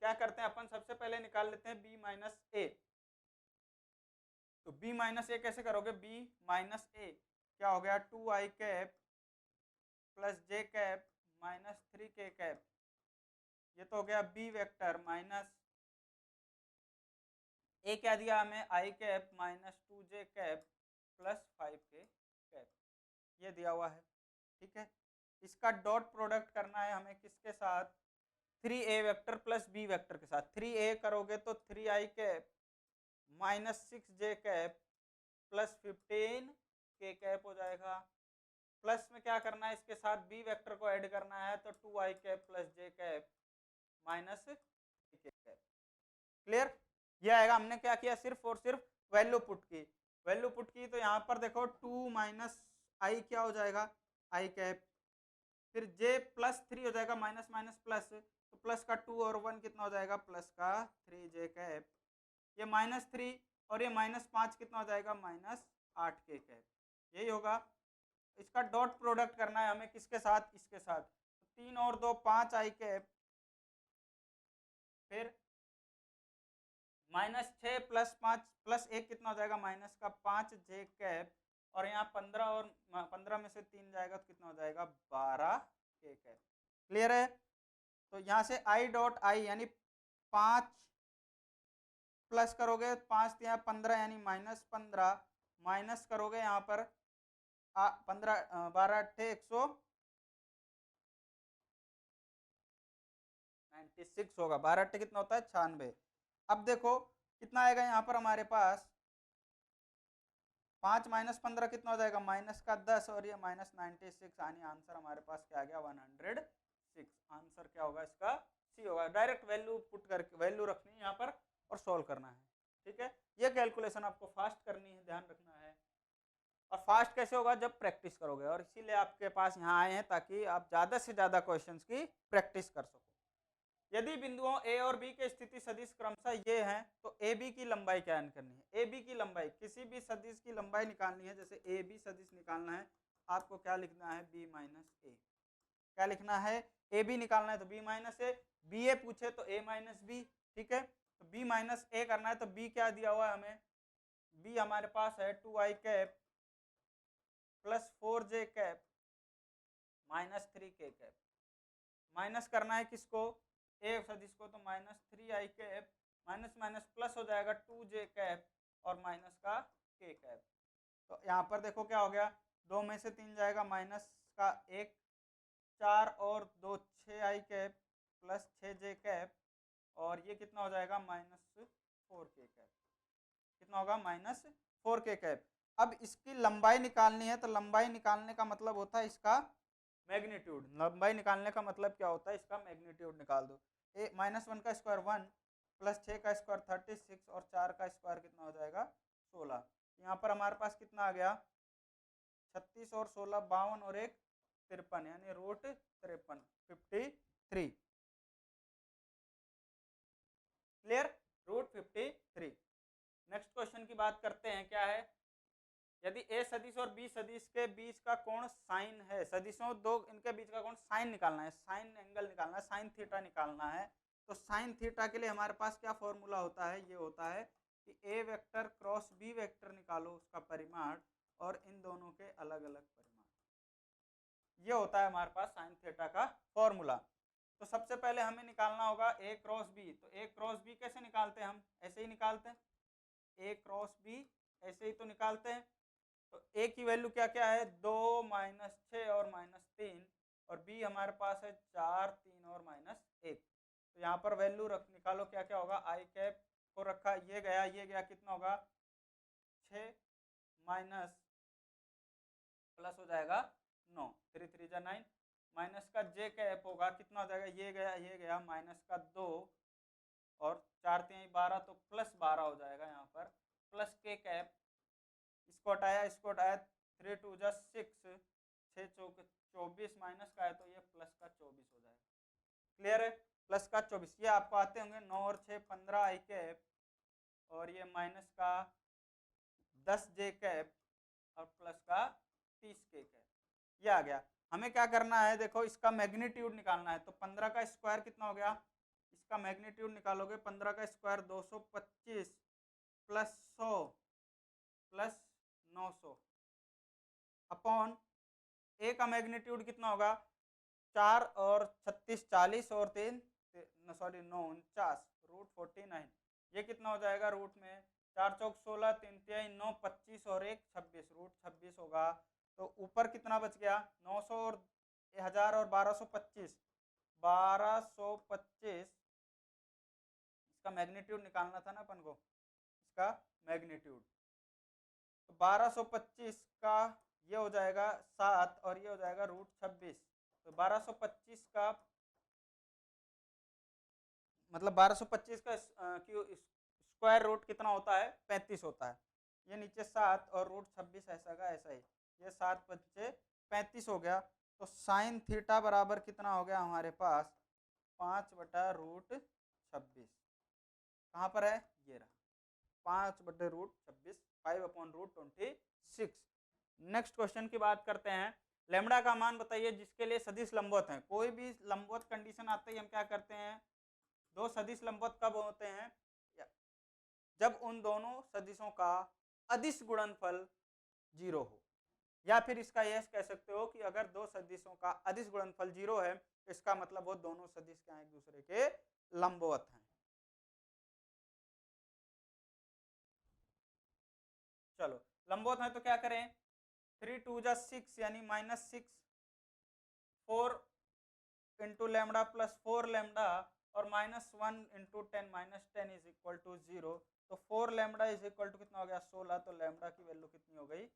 क्या करते हैं अपन, सबसे पहले निकाल लेते हैं b माइनस ए। तो b माइनस ए कैसे करोगे, b माइनस ए क्या हो गया, 2i कैप प्लस जे कैप माइनस 3k कैप, ये तो हो गया b वेक्टर माइनस ए क्या दिया हमें, I cap minus 2j cap plus 5k cap, ये दिया हुआ है। ठीक है, इसका डॉट प्रोडक्ट करना है हमें किसके साथ, 3a vector plus b vector के साथ। 3a करोगे तो 3i cap minus 6j cap plus 15k cap हो जाएगा। प्लस में क्या करना है, इसके साथ b वेक्टर को ऐड करना है, तो 2i cap plus j cap minus k cap. Clear, ये आएगा। हमने क्या किया, सिर्फ और सिर्फ वैल्यू पुट की, वैल्यू पुट की, तो यहाँ पर देखो 2 माइनस आई क्या हो जाएगा, आई कैप, फिर j प्लस 3 हो जाएगा, माइनस माइनस प्लस, तो प्लस का 2 और 1 कितना हो जाएगा, प्लस का 3j कैप, ये माइनस 3 और ये माइनस 5 कितना हो जाएगा, माइनस 8k कैप, यही होगा। इसका डॉट प्रोडक्ट करना है हमें किसके साथ, इसके साथ, तो 3 और 2 5 आई कैप, फिर माइनस 6 प्लस 5 प्लस 1 कितना हो जाएगा, माइनस का 5j कैप, और यहाँ 15 और 15 में से 3 जाएगा तो कितना हो जाएगा, 12k कैप। क्लियर है, तो यहाँ से आई डॉट आई यानी 5 प्लस करोगे 5 यहाँ 15 यानी माइनस 15, माइनस करोगे यहाँ पर 15 12 अट्ठे 196 होगा, 12 अट्ठे कितना होता है 96। अब देखो कितना आएगा यहाँ पर हमारे पास, 5 माइनस 15 कितना हो जाएगा, माइनस का 10, और ये माइनस 96, यानी आंसर हमारे पास क्या आ गया, 106। आंसर क्या होगा इसका, सी होगा। डायरेक्ट वैल्यू पुट करके वैल्यू रखनी है यहाँ पर और सॉल्व करना है। ठीक है, ये कैलकुलेशन आपको फास्ट करनी है, ध्यान रखना है। और फास्ट कैसे होगा, जब प्रैक्टिस करोगे, और इसीलिए आपके पास यहाँ आए हैं ताकि आप ज़्यादा से ज़्यादा क्वेश्चंस की प्रैक्टिस कर सको। यदि बिंदुओं ए और बी के स्थिति सदिश क्रमशः ये हैं तो ए बी की लंबाई क्या करनी है, ए बी की लंबाई, किसी भी सदिश की लंबाई निकालनी है, जैसे ए बी सदिश निकालना है, आपको क्या लिखना है, बी माइनस ए। क्या लिखना है, ए बी निकालना है तो बी माइनस ए, बी ए पूछे तो ए माइनस बी। ठीक है, तो बी माइनस ए करना है तो बी क्या दिया हुआ है हमें, बी हमारे पास है 2i cap plus 4j cap minus 3k cap. Minus करना है किसको, ए सदिश को, तो minus 3i cap, minus minus plus हो जाएगा 2j कैप और माइनस का k कैप। तो यहाँ पर देखो क्या हो गया, 2 में से 3 जाएगा, माइनस का 1 4 और 2 6i cap plus 6j cap, और ये कितना हो जाएगा -4k कैप, कितना होगा -4k कैप। अब इसकी लंबाई निकालनी है, तो लंबाई निकालने का मतलब होता है इसका मैग्नीट्यूड। लंबाई निकालने का मतलब क्या होता है, इसका मैग्नीट्यूड निकाल दो। -1 का स्क्वायर 1 प्लस 6 का स्क्वायर 36 और 4 का स्क्वायर कितना हो जाएगा 16। यहाँ पर हमारे पास कितना आ गया 36 और 16 52 और 1 53, यानी √53 53। क्लियर, √53। नेक्स्ट क्वेश्चन की बात करते हैं, क्या है, यदि ए सदिश और बी सदिश के बीच का कोण साइन है, सदिशों दो इनके बीच का कोण साइन निकालना है, साइन एंगल निकालना है, साइन थीटा निकालना है। तो साइन थीटा के लिए हमारे पास क्या फॉर्मूला होता है, ये होता है कि A vector cross B vector निकालो उसका परिमाण और इन दोनों के अलग अलग परिमाण, ये होता है हमारे पास साइन थीटा का फॉर्मूला। तो सबसे पहले हमें निकालना होगा ए क्रॉस बी। तो ए क्रॉस बी कैसे निकालते हैं, हम ऐसे ही निकालते हैं, ए क्रॉस बी ऐसे ही तो निकालते हैं। तो ए की वैल्यू क्या क्या है 2 -6 और -3, और बी हमारे पास है 4 3 और -1। तो यहाँ पर वैल्यू रख निकालो, क्या क्या होगा, आई कैप को रखा, ये गया कितना होगा 6 माइनस प्लस हो जाएगा 9, 3 3 जा 9, माइनस का जे कैप होगा, कितना हो जाएगा, ये गया माइनस का 2 और 4 3 12, तो प्लस 12 हो जाएगा यहाँ पर, प्लस के कैप, इसको हटाया 3 2 जा 6, 6 चौक 24 माइनस का है तो ये प्लस का 24 हो जाएगा। क्लियर है, प्लस का 24, ये आपको आते होंगे 9 और 6 15 आई कैप, और ये माइनस का 10 जे कैप और प्लस का 30 के कैप, ये आ गया। हमें क्या करना है, देखो इसका मैग्नीट्यूड निकालना है। तो 15 का स्क्वायर कितना हो गया, इसका मैग्नीट्यूड निकालोगे, 15 का square 225 plus 100 plus 900 upon A का मैग्नीट्यूड कितना होगा 4 और 36 40 और 3 सॉरी 9 49 √49, ये कितना हो जाएगा रूट में 4 चौक 16 3 तिहाई 9 25 और 1 26 √26 होगा। तो ऊपर कितना बच गया 900 और 1000 और 1225, 1225, इसका मैग्नीट्यूड निकालना था ना अपन को, इसका मैग्नीट्यूड। तो 1225 का ये हो जाएगा 7 और ये हो जाएगा √26। तो 1225 का मतलब 1225 का स्क्वायर रूट कितना होता है 35 होता है। ये नीचे 7 और √26 ऐसा का ऐसा ही, ये 7 बच्चे 35 हो गया। तो साइन थीटा बराबर कितना हो गया हमारे पास 5/√26, कहाँ पर है, ये रहा 5/√26, 5/√26। नेक्स्ट क्वेश्चन की बात करते हैं, लेमड़ा का मान बताइए जिसके लिए सदिश लंबवत हैं। कोई भी लंबवत कंडीशन आते ही हम क्या करते हैं, दो सदिश लंबवत कब होते हैं, जब उन दोनों सदिशों का अदिश गुणनफल 0 हो, या फिर इसका यह कह सकते हो कि अगर दो सदिशों का अदिश गुणनफल 0 है तो इसका मतलब वो दोनों सदिश क्या एक दूसरे के लंबवत हैं। चलो लंबवत है तो क्या करें, 3 2 जा 6 यानी -6, 4 इंटू लेमडा प्लस 4 लेमडा और -1 इंटू 10 -10 इज इक्वल टू 0। तो 4 लेमडा इज इक्वल टू कितना हो गया 16। तो लेमडा की वैल्यू कितनी हो गई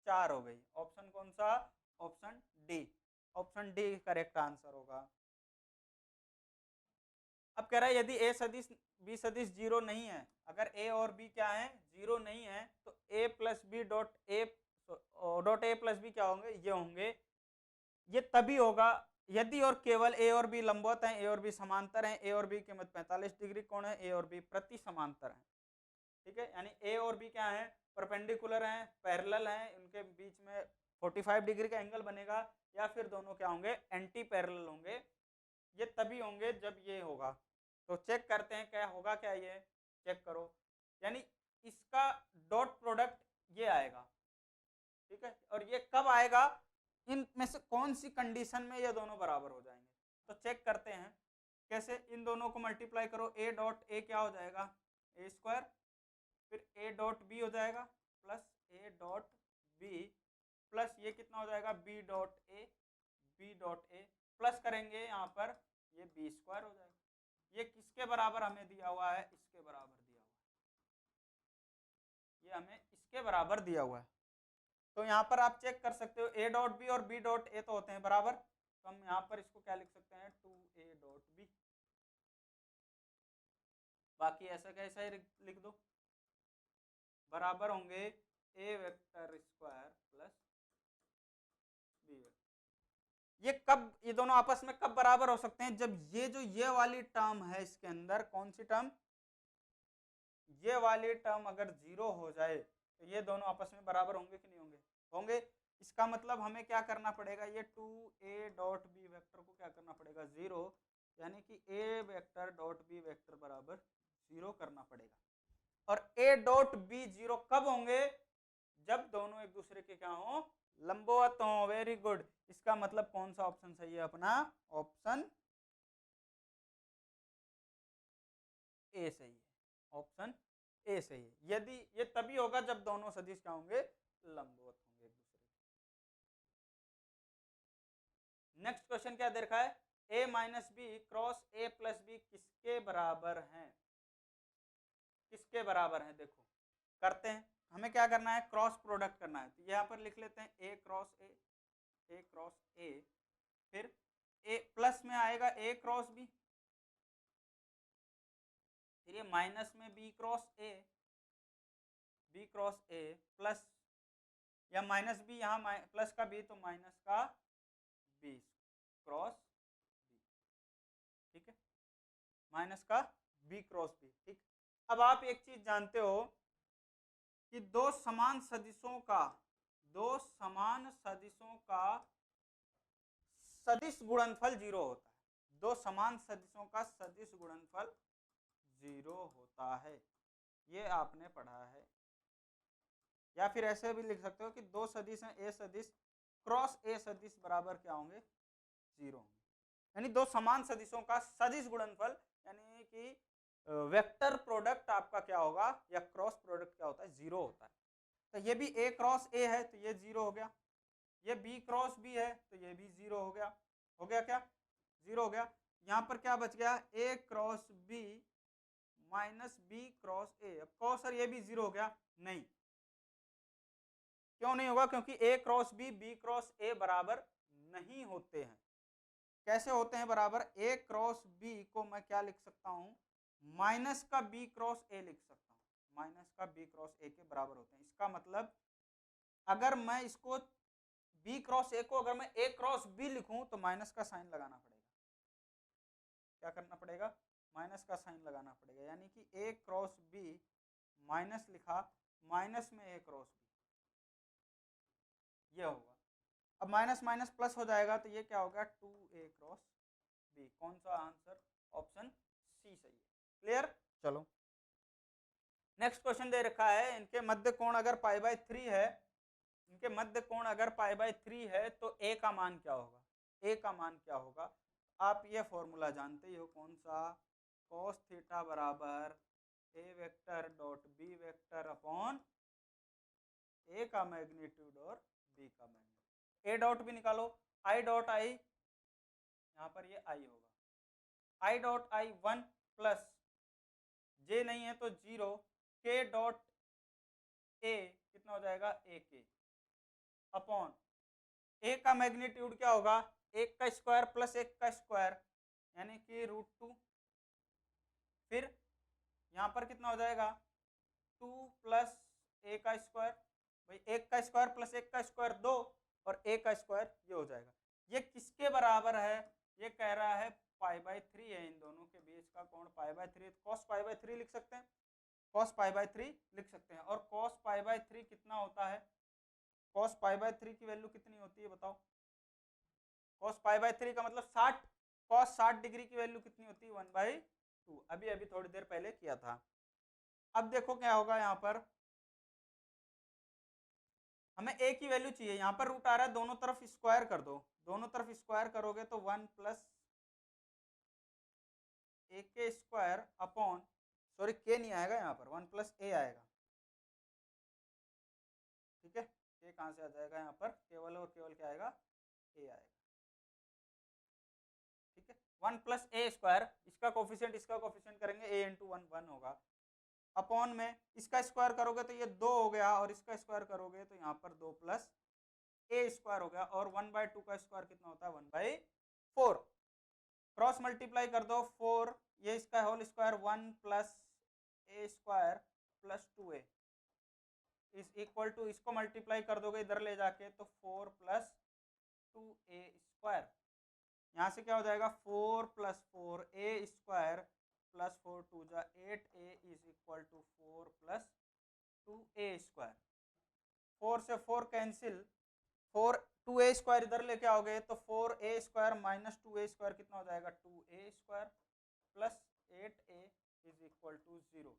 4 हो गई। ऑप्शन कौन सा, option D, option D correct answer होगा। अब कह रहा है यदि ए सदिश बी सदिश 0 नहीं है, अगर ए और बी क्या है 0 नहीं है, तो A plus B dot A plus B क्या होंगे, ये होंगे। ये तभी होगा यदि और केवल ए और बी लंबवत हैं, ए और बी समांतर हैं, ए और बी के मध्य 45 डिग्री कोण है, ए और बी प्रति समांतर हैं। ठीक है, यानी ए और बी क्या है, परपेंडिकुलर हैं, पैरेलल हैं, उनके बीच में 45 डिग्री का एंगल बनेगा, या फिर दोनों क्या होंगे एंटी पैरेलल होंगे। ये तभी होंगे जब ये होगा। तो चेक करते हैं क्या होगा, क्या ये चेक करो, यानी इसका डॉट प्रोडक्ट ये आएगा। ठीक है, और ये कब आएगा, इन में से कौन सी कंडीशन में ये दोनों बराबर हो जाएंगे। तो चेक करते हैं कैसे, इन दोनों को मल्टीप्लाई करो, ए डॉट ए क्या हो जाएगा ए स्क्वायर, फिर ए डॉट बी हो जाएगा plus A dot B, plus ये कितना हो जाएगा बी डॉट ए प्लस करेंगे यहाँ पर ये बी स्क्वायर हो जाएगा। ये किसके बराबर हमें दिया हुआ है, इसके बराबर दिया हुआ है, ये हमें इसके बराबर दिया हुआ है। तो यहाँ पर आप चेक कर सकते हो a डॉट बी और b डॉट ए तो होते हैं बराबर, तो हम यहाँ पर इसको क्या लिख सकते हैं 2a डॉट बी, बाकी ऐसा कैसा ही लिख दो, बराबर होंगे a vector square plus b vector. ये कब, ये दोनों आपस में कब बराबर हो सकते हैं, जब ये जो ये वाली टर्म है इसके अंदर, कौन सी टर्म, ये वाली टर्म अगर जीरो हो जाए तो ये दोनों आपस में बराबर होंगे कि नहीं होंगे, होंगे। इसका मतलब हमें क्या करना पड़ेगा, ये 2a डॉट बी वेक्टर को क्या करना पड़ेगा, जीरो, यानी कि a vector dot B vector बराबर जीरो करना पड़ेगा। और a डॉट बी जीरो कब होंगे, जब दोनों एक दूसरे के क्या हो, लंबवत हो। वेरी गुड, इसका मतलब कौन सा ऑप्शन सही है अपना, ऑप्शन ए सही है, ऑप्शन ए सही है। यदि ये तभी होगा जब दोनों सदिश क्या होंगे, लंबवत होंगे एक दूसरे के। नेक्स्ट क्वेश्चन क्या दे रखा है, a minus B cross a plus B किसके बराबर है, किसके बराबर है, देखो करते हैं। हमें क्या करना है, क्रॉस प्रोडक्ट करना है, तो यहाँ पर लिख लेते हैं a cross a, a cross a, फिर a प्लस में आएगा a क्रॉस b, फिर ये माइनस में b cross a, b cross a plus, या माइनस b, यहाँ प्लस का b तो माइनस का b क्रॉस b, ठीक है, माइनस का b क्रॉस b, ठीक। अब आप एक चीज जानते हो कि दो समान सदिशों का सदिश गुणनफल जीरो होता है, दो समान सदिशों का सदिश गुणनफल जीरो होता है, ये आपने पढ़ा है। या फिर ऐसे भी लिख सकते हो कि दो सदिश हैं, ए सदिश क्रॉस ए सदिश बराबर क्या होंगे, जीरो होंगे। यानी दो समान सदिशों का सदिश गुणनफल, यानी कि वेक्टर प्रोडक्ट आपका क्या होगा, या क्रॉस प्रोडक्ट क्या होता है, जीरो होता है। तो ये भी a क्रॉस a है तो ये जीरो हो गया, ये b क्रॉस b है तो ये भी जीरो हो गया, हो गया क्या, जीरो हो गया। यहाँ पर क्या बच गया, a cross b minus b cross a। अब कहो सर ये भी जीरो हो गया, नहीं, क्यों नहीं होगा, क्योंकि a cross b b cross a बराबर नहीं होते हैं। कैसे होते हैं बराबर, a क्रॉस b को मैं क्या लिख सकता हूं, माइनस का b क्रॉस a लिख सकता हूं, माइनस का b क्रॉस a के बराबर होते हैं। इसका मतलब अगर मैं इसको b क्रॉस a को अगर मैं a क्रॉस b लिखूं तो माइनस का साइन लगाना पड़ेगा, क्या करना पड़ेगा, माइनस का साइन लगाना पड़ेगा, यानी कि a क्रॉस b माइनस लिखा, माइनस में a क्रॉस b, ये होगा। अब माइनस माइनस प्लस हो जाएगा तो ये क्या होगा, 2a क्रॉस b। कौन सा आंसर, ऑप्शन सी सही है। क्लियर, चलो नेक्स्ट क्वेश्चन दे रखा है, इनके मध्य कोण अगर पाई बाय 3 है, इनके मध्य कोण अगर पाई बाय 3 है तो a का मान क्या होगा, a का मान क्या होगा। आप ये फॉर्मूला जानते ही हो, कौन सा, cos थीटा बराबर a vector dot b vector upon a का मैग्नीट्यूड और b का मैग्नीट्यूड। a डॉट भी निकालो, i डॉट i, यहाँ पर ये i होगा, i dot i 1 plus j नहीं है तो 0, k डॉट a कितना हो जाएगा, a k अपॉन a का मैग्नीट्यूड क्या होगा, 1 का स्क्वायर प्लस 1 का स्क्वायर, यानी कि √2, फिर यहाँ पर कितना हो जाएगा, 2 प्लस a का स्क्वायर, भाई 1 का स्क्वायर प्लस 1 का स्क्वायर 2, और a का स्क्वायर ये हो जाएगा। ये किसके बराबर है, ये कह रहा है पाई बाय 3 है, इन दोनों के बीच का कोण pi by 3, cos pi by 3 लिख सकते हैं, cos पाई बाय 3 लिख सकते हैं। और cos पाई बाय 3 कितना होता है, cos पाई बाय 3 की वैल्यू कितनी होती है बताओ, cos पाई बाय 3 का मतलब 60, cos 60 डिग्री की वैल्यू कितनी होती है, 1/2। अभी अभी थोड़ी देर पहले किया था। अब देखो क्या होगा, यहाँ पर हमें a की वैल्यू चाहिए, यहाँ पर रूट आ रहा है, दोनों तरफ स्क्वायर कर दो, दोनों तरफ स्क्वायर करोगे तो 1 प्लस a के स्क्वायर अपॉन, सॉरी k नहीं आएगा यहाँ पर, 1 प्लस a आएगा, ठीक है, k कहाँ से आ जाएगा यहाँ पर, केवल और केवल क्या आएगा, a आएगा, ठीक है, 1 प्लस ए स्क्वायर, इसका कोफिशिएंट इसका कोफिशिएंट करेंगे, ए इंटू 1 1 होगा, अपॉन में इसका स्क्वायर करोगे तो ये 2 हो गया, और इसका स्क्वायर करोगे तो यहाँ पर 2 प्लस ए स्क्वायर हो गया, और 1/2 का स्क्वायर कितना होता है 1/4, क्रॉस मल्टीप्लाई कर दो 4, ये इसका whole square 1 plus A square plus 2a is equal to, इसको मल्टीप्लाई कर दोगे इधर ले जाके तो 4 प्लस 2a स्क्वायर, यहाँ से क्या हो जाएगा 4 प्लस 4a स्क्वायर प्लस 4 2 जा 8a is equal to 4 plus 2a square, 4 से 4 कैंसिल, 4 2a स्क्वायर इधर लेके आओगे तो 4a square minus 2a square कितना हो जाएगा 2a square plus 8a is equal to 0,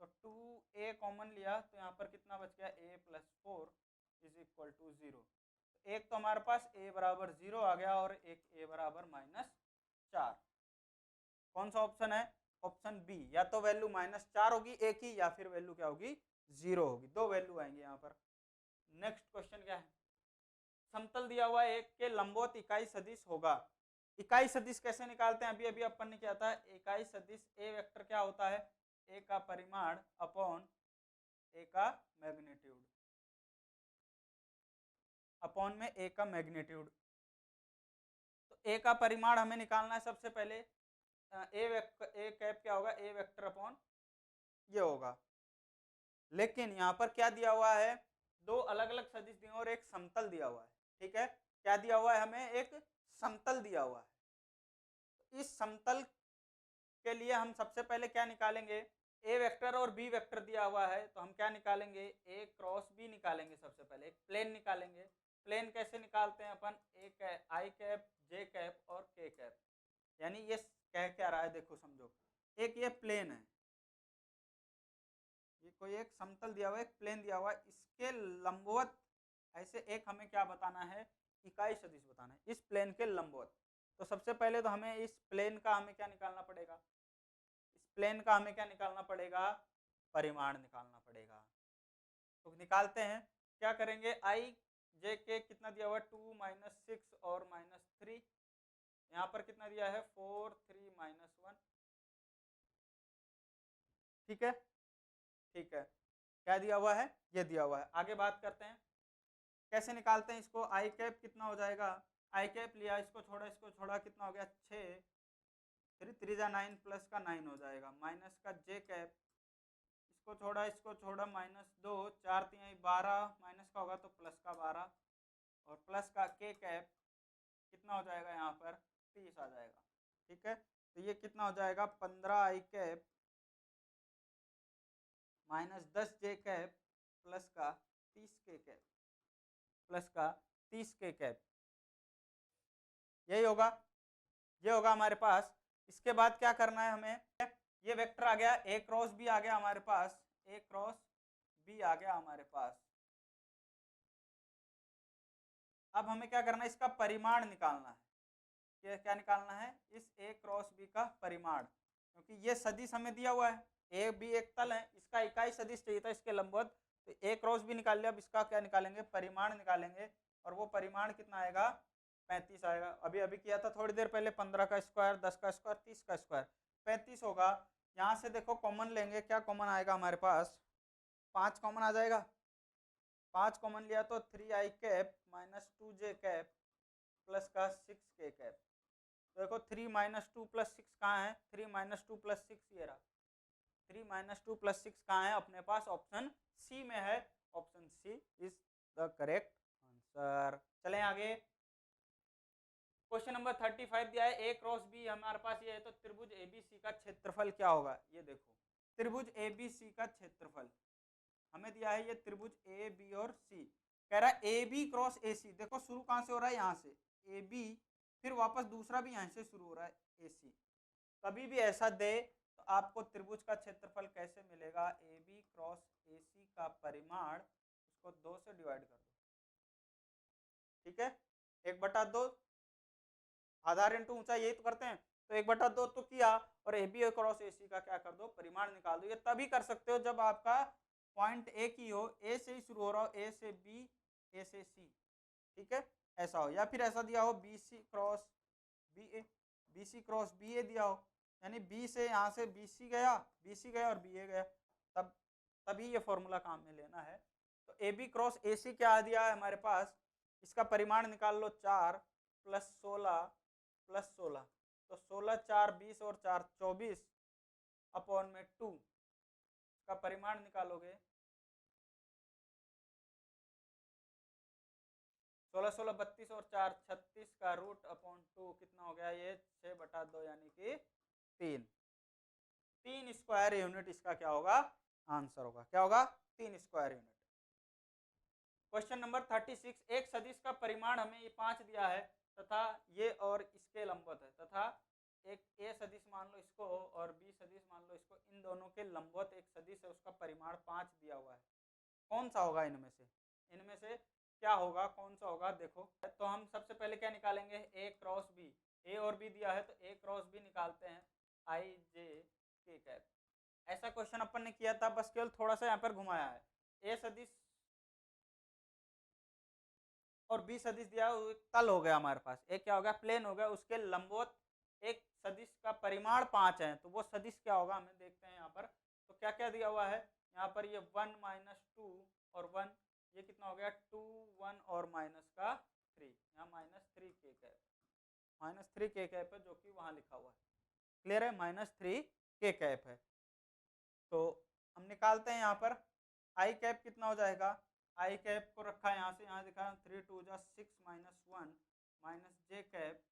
तो 2a कॉमन लिया तो यहाँ पर कितना बच गया a plus 4 is equal to 0, एक तो हमारे पास a बराबर 0 आ गया और एक a बराबर -4, कौन सा ऑप्शन है, ऑप्शन बी, या तो वैल्यू -4 होगी a की, या फिर वैल्यू क्या होगी 0 होगी, दो वैल्यू आएंगे यहाँ पर। नेक्स्ट क्वेश्चन क्या है, समतल दिया हुआ एक के लंबवत इकाई सदिश होगा, इकाई सदिश कैसे निकालते हैं, अभी अभी अपन ने क्या था, इकाई सदिश ए वेक्टर क्या होता है, ए का परिमाण अपॉन ए का मैग्नीट्यूड, अपॉन में ए का मैग्नीट्यूड, तो ए का परिमाण हमें निकालना है, सबसे पहले ए कैप क्या होगा, ए वेक्टर अपॉन ये होगा, लेकिन यहाँ पर क्या दिया हुआ है, दो अलग अलग सदिश दिए और एक समतल दिया हुआ है, ठीक है, क्या दिया हुआ है हमें, एक समतल दिया हुआ है, इस समतल के लिए हम सबसे पहले क्या निकालेंगे, ए वेक्टर और बी वेक्टर दिया हुआ है, तो हम क्या निकालेंगे, ए क्रॉस बी निकालेंगे, सबसे पहले एक प्लेन निकालेंगे, प्लेन कैसे निकालते हैं अपन, ए आई कैप जे कैप और के कैप, यानी ये कह क्या रहा है, देखो समझो, एक ये प्लेन है, ये कोई एक समतल दिया हुआ है, एक प्लेन दिया हुआ है, इसके लंबवत ऐसे एक हमें क्या बताना है, इकाई सदिश बताना है, इस प्लेन के लंबवत, तो सबसे पहले तो हमें इस प्लेन का हमें क्या निकालना पड़ेगा, इस प्लेन का हमें क्या निकालना पड़ेगा, परिमाण निकालना पड़ेगा, तो निकालते हैं, क्या करेंगे, आई जे के कितना दिया हुआ है 2 - 6 और -3, यहाँ पर कितना दिया है 4 3 -1, ठीक है, ठीक है, क्या दिया हुआ है, ये दिया हुआ है, आगे बात करते हैं कैसे निकालते हैं इसको, आई कैप कितना हो जाएगा, आई कैप लिया, इसको छोड़ा कितना हो गया 6, 3 3 जा 9 प्लस का 9 हो जाएगा, माइनस का जे कैप, इसको छोड़ा -2 4 3 12, माइनस का होगा तो प्लस का 12, और प्लस का के कैप कितना हो जाएगा यहाँ पर 30 आ जाएगा, ठीक है, तो ये कितना हो जाएगा 15 आई कैप -10 जे कैप प्लस का 30 के कैप, प्लस का 30 के कैप, यही होगा, ये होगा हमारे पास। इसके बाद क्या करना है हमें, ये वेक्टर आ गया, ए क्रॉस बी आ गया हमारे पास, ए क्रॉस बी आ गया हमारे पास, अब हमें क्या करना है, इसका परिमाण निकालना है, ये क्या निकालना है, इस ए क्रॉस बी का परिमाण, क्योंकि ये सदिश हमें दिया हुआ है, ए बी एक तल है, इसका इकाई सदिश चाहिए था इसके लंबवत, तो ए क्रॉस बी निकाल लिया, अब इसका क्या निकालेंगे, परिमाण निकालेंगे, और वो परिमाण कितना आएगा 35 आएगा, अभी अभी किया था थोड़ी देर पहले, 15 का स्क्वायर 10 का स्क्वायर 30 का स्क्वायर 35 होगा, यहाँ से देखो कॉमन लेंगे, क्या कॉमन आएगा हमारे पास, 5 कॉमन आ जाएगा, 5 कॉमन लिया तो 3 आई कैप -2 जे कैप प्लस का 6 के कैप, तो देखो 3 - 2 + 6 कहाँ है, 3 - 2 + 6 ये रहा, 3 - 2 + 6 कहाँ है, अपने पास ऑप्शन सी में है, option C is the correct answer. चलें आगे, क्वेश्चन नंबर 35 दिया है, ए क्रॉस बी हमारे पास ये है, तो त्रिभुज एबीसी का क्षेत्रफल क्या होगा, ये देखो त्रिभुज एबीसी का क्षेत्रफल हमें दिया है, ये त्रिभुज ए बी और सी, कह रहा है ए बी क्रॉस ए सी, देखो शुरू कहाँ से हो रहा है, यहाँ से ए बी, फिर वापस दूसरा भी यहाँ से शुरू हो रहा है ए सी, कभी भी ऐसा दे तो आपको त्रिभुज का क्षेत्रफल कैसे मिलेगा, ए बी क्रॉस ए सी का परिमाण, उसको 2 से डिवाइड कर दो, ठीक है, 1/2, आधार इंटू ऊंचाई, यही तो करते हैं, तो 1/2 तो किया, और ए बी क्रॉस ए सी का क्या कर दो, परिमाण निकाल दो, ये तभी कर सकते हो जब आपका पॉइंट ए की हो, ए से ही शुरू हो रहा हो, ए से बी ए से सी, ठीक है, ऐसा हो, या फिर ऐसा दिया हो बी सी क्रॉस बी ए, बी सी क्रॉस बी ए दिया हो, यानी बी से यहाँ से बी सी गया और बी ए गया, तभी ये फॉर्मूला काम में लेना है। तो ए बी क्रॉस ए सी क्या दिया है हमारे पास, इसका परिमाण निकाल लो 4 + 16 + 16, तो 16 4 20 और 4 24 अपॉन में 2 का परिमाण निकालोगे 16 16 32 और 4 36 का रूट अपॉन 2 कितना हो गया, ये 6/2 यानी कि 3 स्क्वायर यूनिट इसका क्या होगा, आंसर होगा। क्या होगा, 3 स्क्वायर यूनिट। क्वेश्चन नंबर 36, एक सदिश का परिमाण हमें ये 5 दिया है तथा ये और इसके लंबवत है, तथा एक ए सदिश मान लो इसको और बी सदिश मान लो इसको, इन दोनों के लंबवत एक सदिश है, उसका परिमाण 5 दिया हुआ है। कौन सा होगा इनमें से क्या होगा, कौन सा होगा, देखो। तो हम सबसे पहले क्या निकालेंगे, ए क्रॉस बी, ए और बी दिया है तो ए क्रॉस बी निकालते हैं, आई जे के कैप। ऐसा क्वेश्चन अपन ने किया था, बस केवल थोड़ा सा यहाँ पर घुमाया है। ए सदिश और बी सदिश दिया, तल हो गया हमारे पास, एक क्या हो गया, प्लेन हो गया, उसके लंबवत एक सदिश का परिमाण 5 है, तो वो सदिश क्या होगा हमें देखते हैं यहाँ पर। तो क्या क्या दिया हुआ है यहाँ पर, ये 1 - 2 और 1, ये कितना हो गया 2 1 और माइनस का 3, यहाँ -3 के कैप, -3 के कैप है जो कि वहां लिखा हुआ है, क्लियर है, -3 के कैप है। तो हम निकालते हैं यहाँ पर आई कैप कितना हो जाएगा, आई कैप को रखा है यहाँ से, यहाँ दिखा 3 2 6 -1 माइनस जे कैप,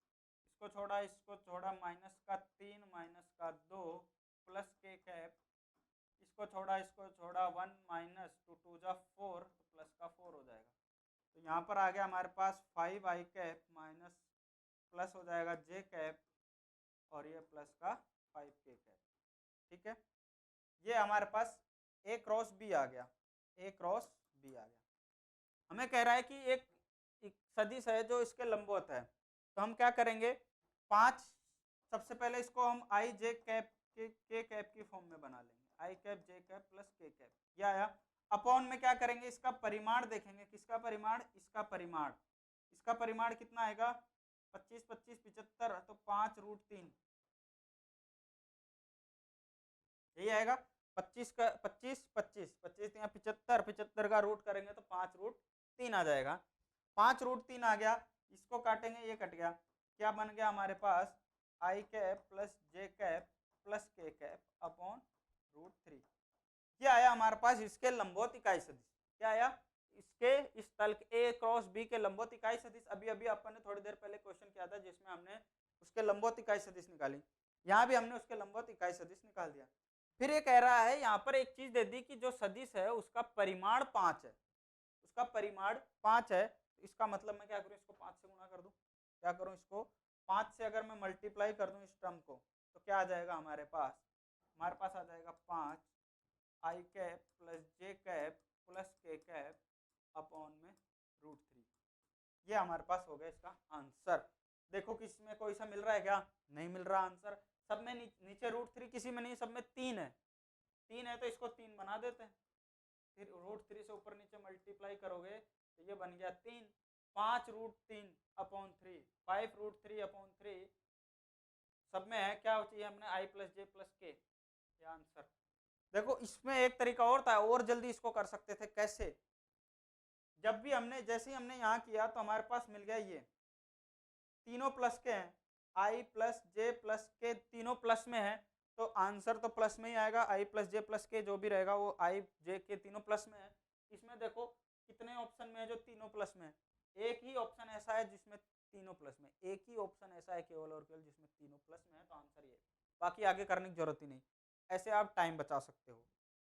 इसको छोड़ा माइनस का 3 माइनस का 2 प्लस के कैप, इसको छोड़ा 1 माइनस 2 2 4, तो प्लस का 4 हो जाएगा। तो यहाँ पर आ गया हमारे पास 5 आई कैप माइनस प्लस हो जाएगा जे कैप और ये प्लस का 5 के कैप, ठीक है। ये हमारे पास ए क्रॉस बी आ गया, ए क्रॉस बी आ गया। हमें कह रहा है कि एक सदिश है जो इसके लंबवत है, तो हम क्या करेंगे, 5, सबसे पहले इसको हम आई जे कैप के कैप की फॉर्म में बना लेंगे, आई कैप जे कैप प्लस के कैप, ये आया। अपॉन में क्या करेंगे, इसका परिमाण देखेंगे, किसका परिमाण, इसका परिमाण, इसका परिमाण कितना आएगा 25 25 75, तो 5√3 यही आएगा, 25 का 25 25 25 यहाँ 75 75 का रूट करेंगे तो 5√3 आ जाएगा, 5√3 आ गया, इसको काटेंगे ये कट गया, क्या बन गया हमारे पास आई कैप प्लस जे कैप प्लस के कैप अपॉन √3, ये आया हमारे पास इसके लंबवत इकाई सदिश। क्या आया, इसके इस तल ए क्रॉस बी के लंबवत इकाई सदिश। अभी अभी अपन ने थोड़ी देर पहले क्वेश्चन किया था जिसमें हमने उसके लंबवत इकाई सदिश निकाली, यहाँ भी हमने उसके लंबवत इकाई सदिश निकाल दिया। फिर ये कह रहा है यहाँ पर एक चीज दे दी कि जो सदिश है उसका परिमाण 5 है, उसका परिमाण 5 है, तो इसका मतलब मैं क्या करूँ, इसको 5 से गुणा कर दूं, क्या करूँ, इसको 5 से अगर मैं मल्टीप्लाई कर दूं इस टर्म को, तो क्या आ जाएगा हमारे पास आ जाएगा 5 आई कैप प्लस जे कैप प्लस के कैप अपॉन में √3, ये हमारे पास हो गया इसका आंसर। देखो किसी में कोई सा मिल रहा है क्या, नहीं मिल रहा आंसर, सब में नीचे √3, किसी में नहीं, सब में 3 है, 3 है तो इसको 3 बना देते हैं, फिर √3 से ऊपर नीचे मल्टीप्लाई करोगे तो ये बन गया 3, 5√3 अपॉन 3, 5√3 अपॉन 3, सब में है क्या चाहिए हमने आई प्लस जे प्लस के, ये आंसर। देखो इसमें एक तरीका और था, और जल्दी इसको कर सकते थे, कैसे, जब भी हमने जैसे ही हमने यहाँ किया तो हमारे पास मिल गया ये तीनों प्लस के हैं, आई प्लस जे प्लस के तीनों प्लस में है, तो आंसर तो प्लस में ही आएगा, आई प्लस जे प्लस के जो भी रहेगा वो आई जे के तीनों प्लस में है। इसमें देखो कितने ऑप्शन में है जो तीनों प्लस में है, एक ही ऑप्शन ऐसा है जिसमें तीनों प्लस में, एक ही ऑप्शन ऐसा है केवल और केवल जिसमें तीनों प्लस में है, तो आंसर ये, बाकी आगे करने की जरूरत ही नहीं, ऐसे आप टाइम बचा सकते हो,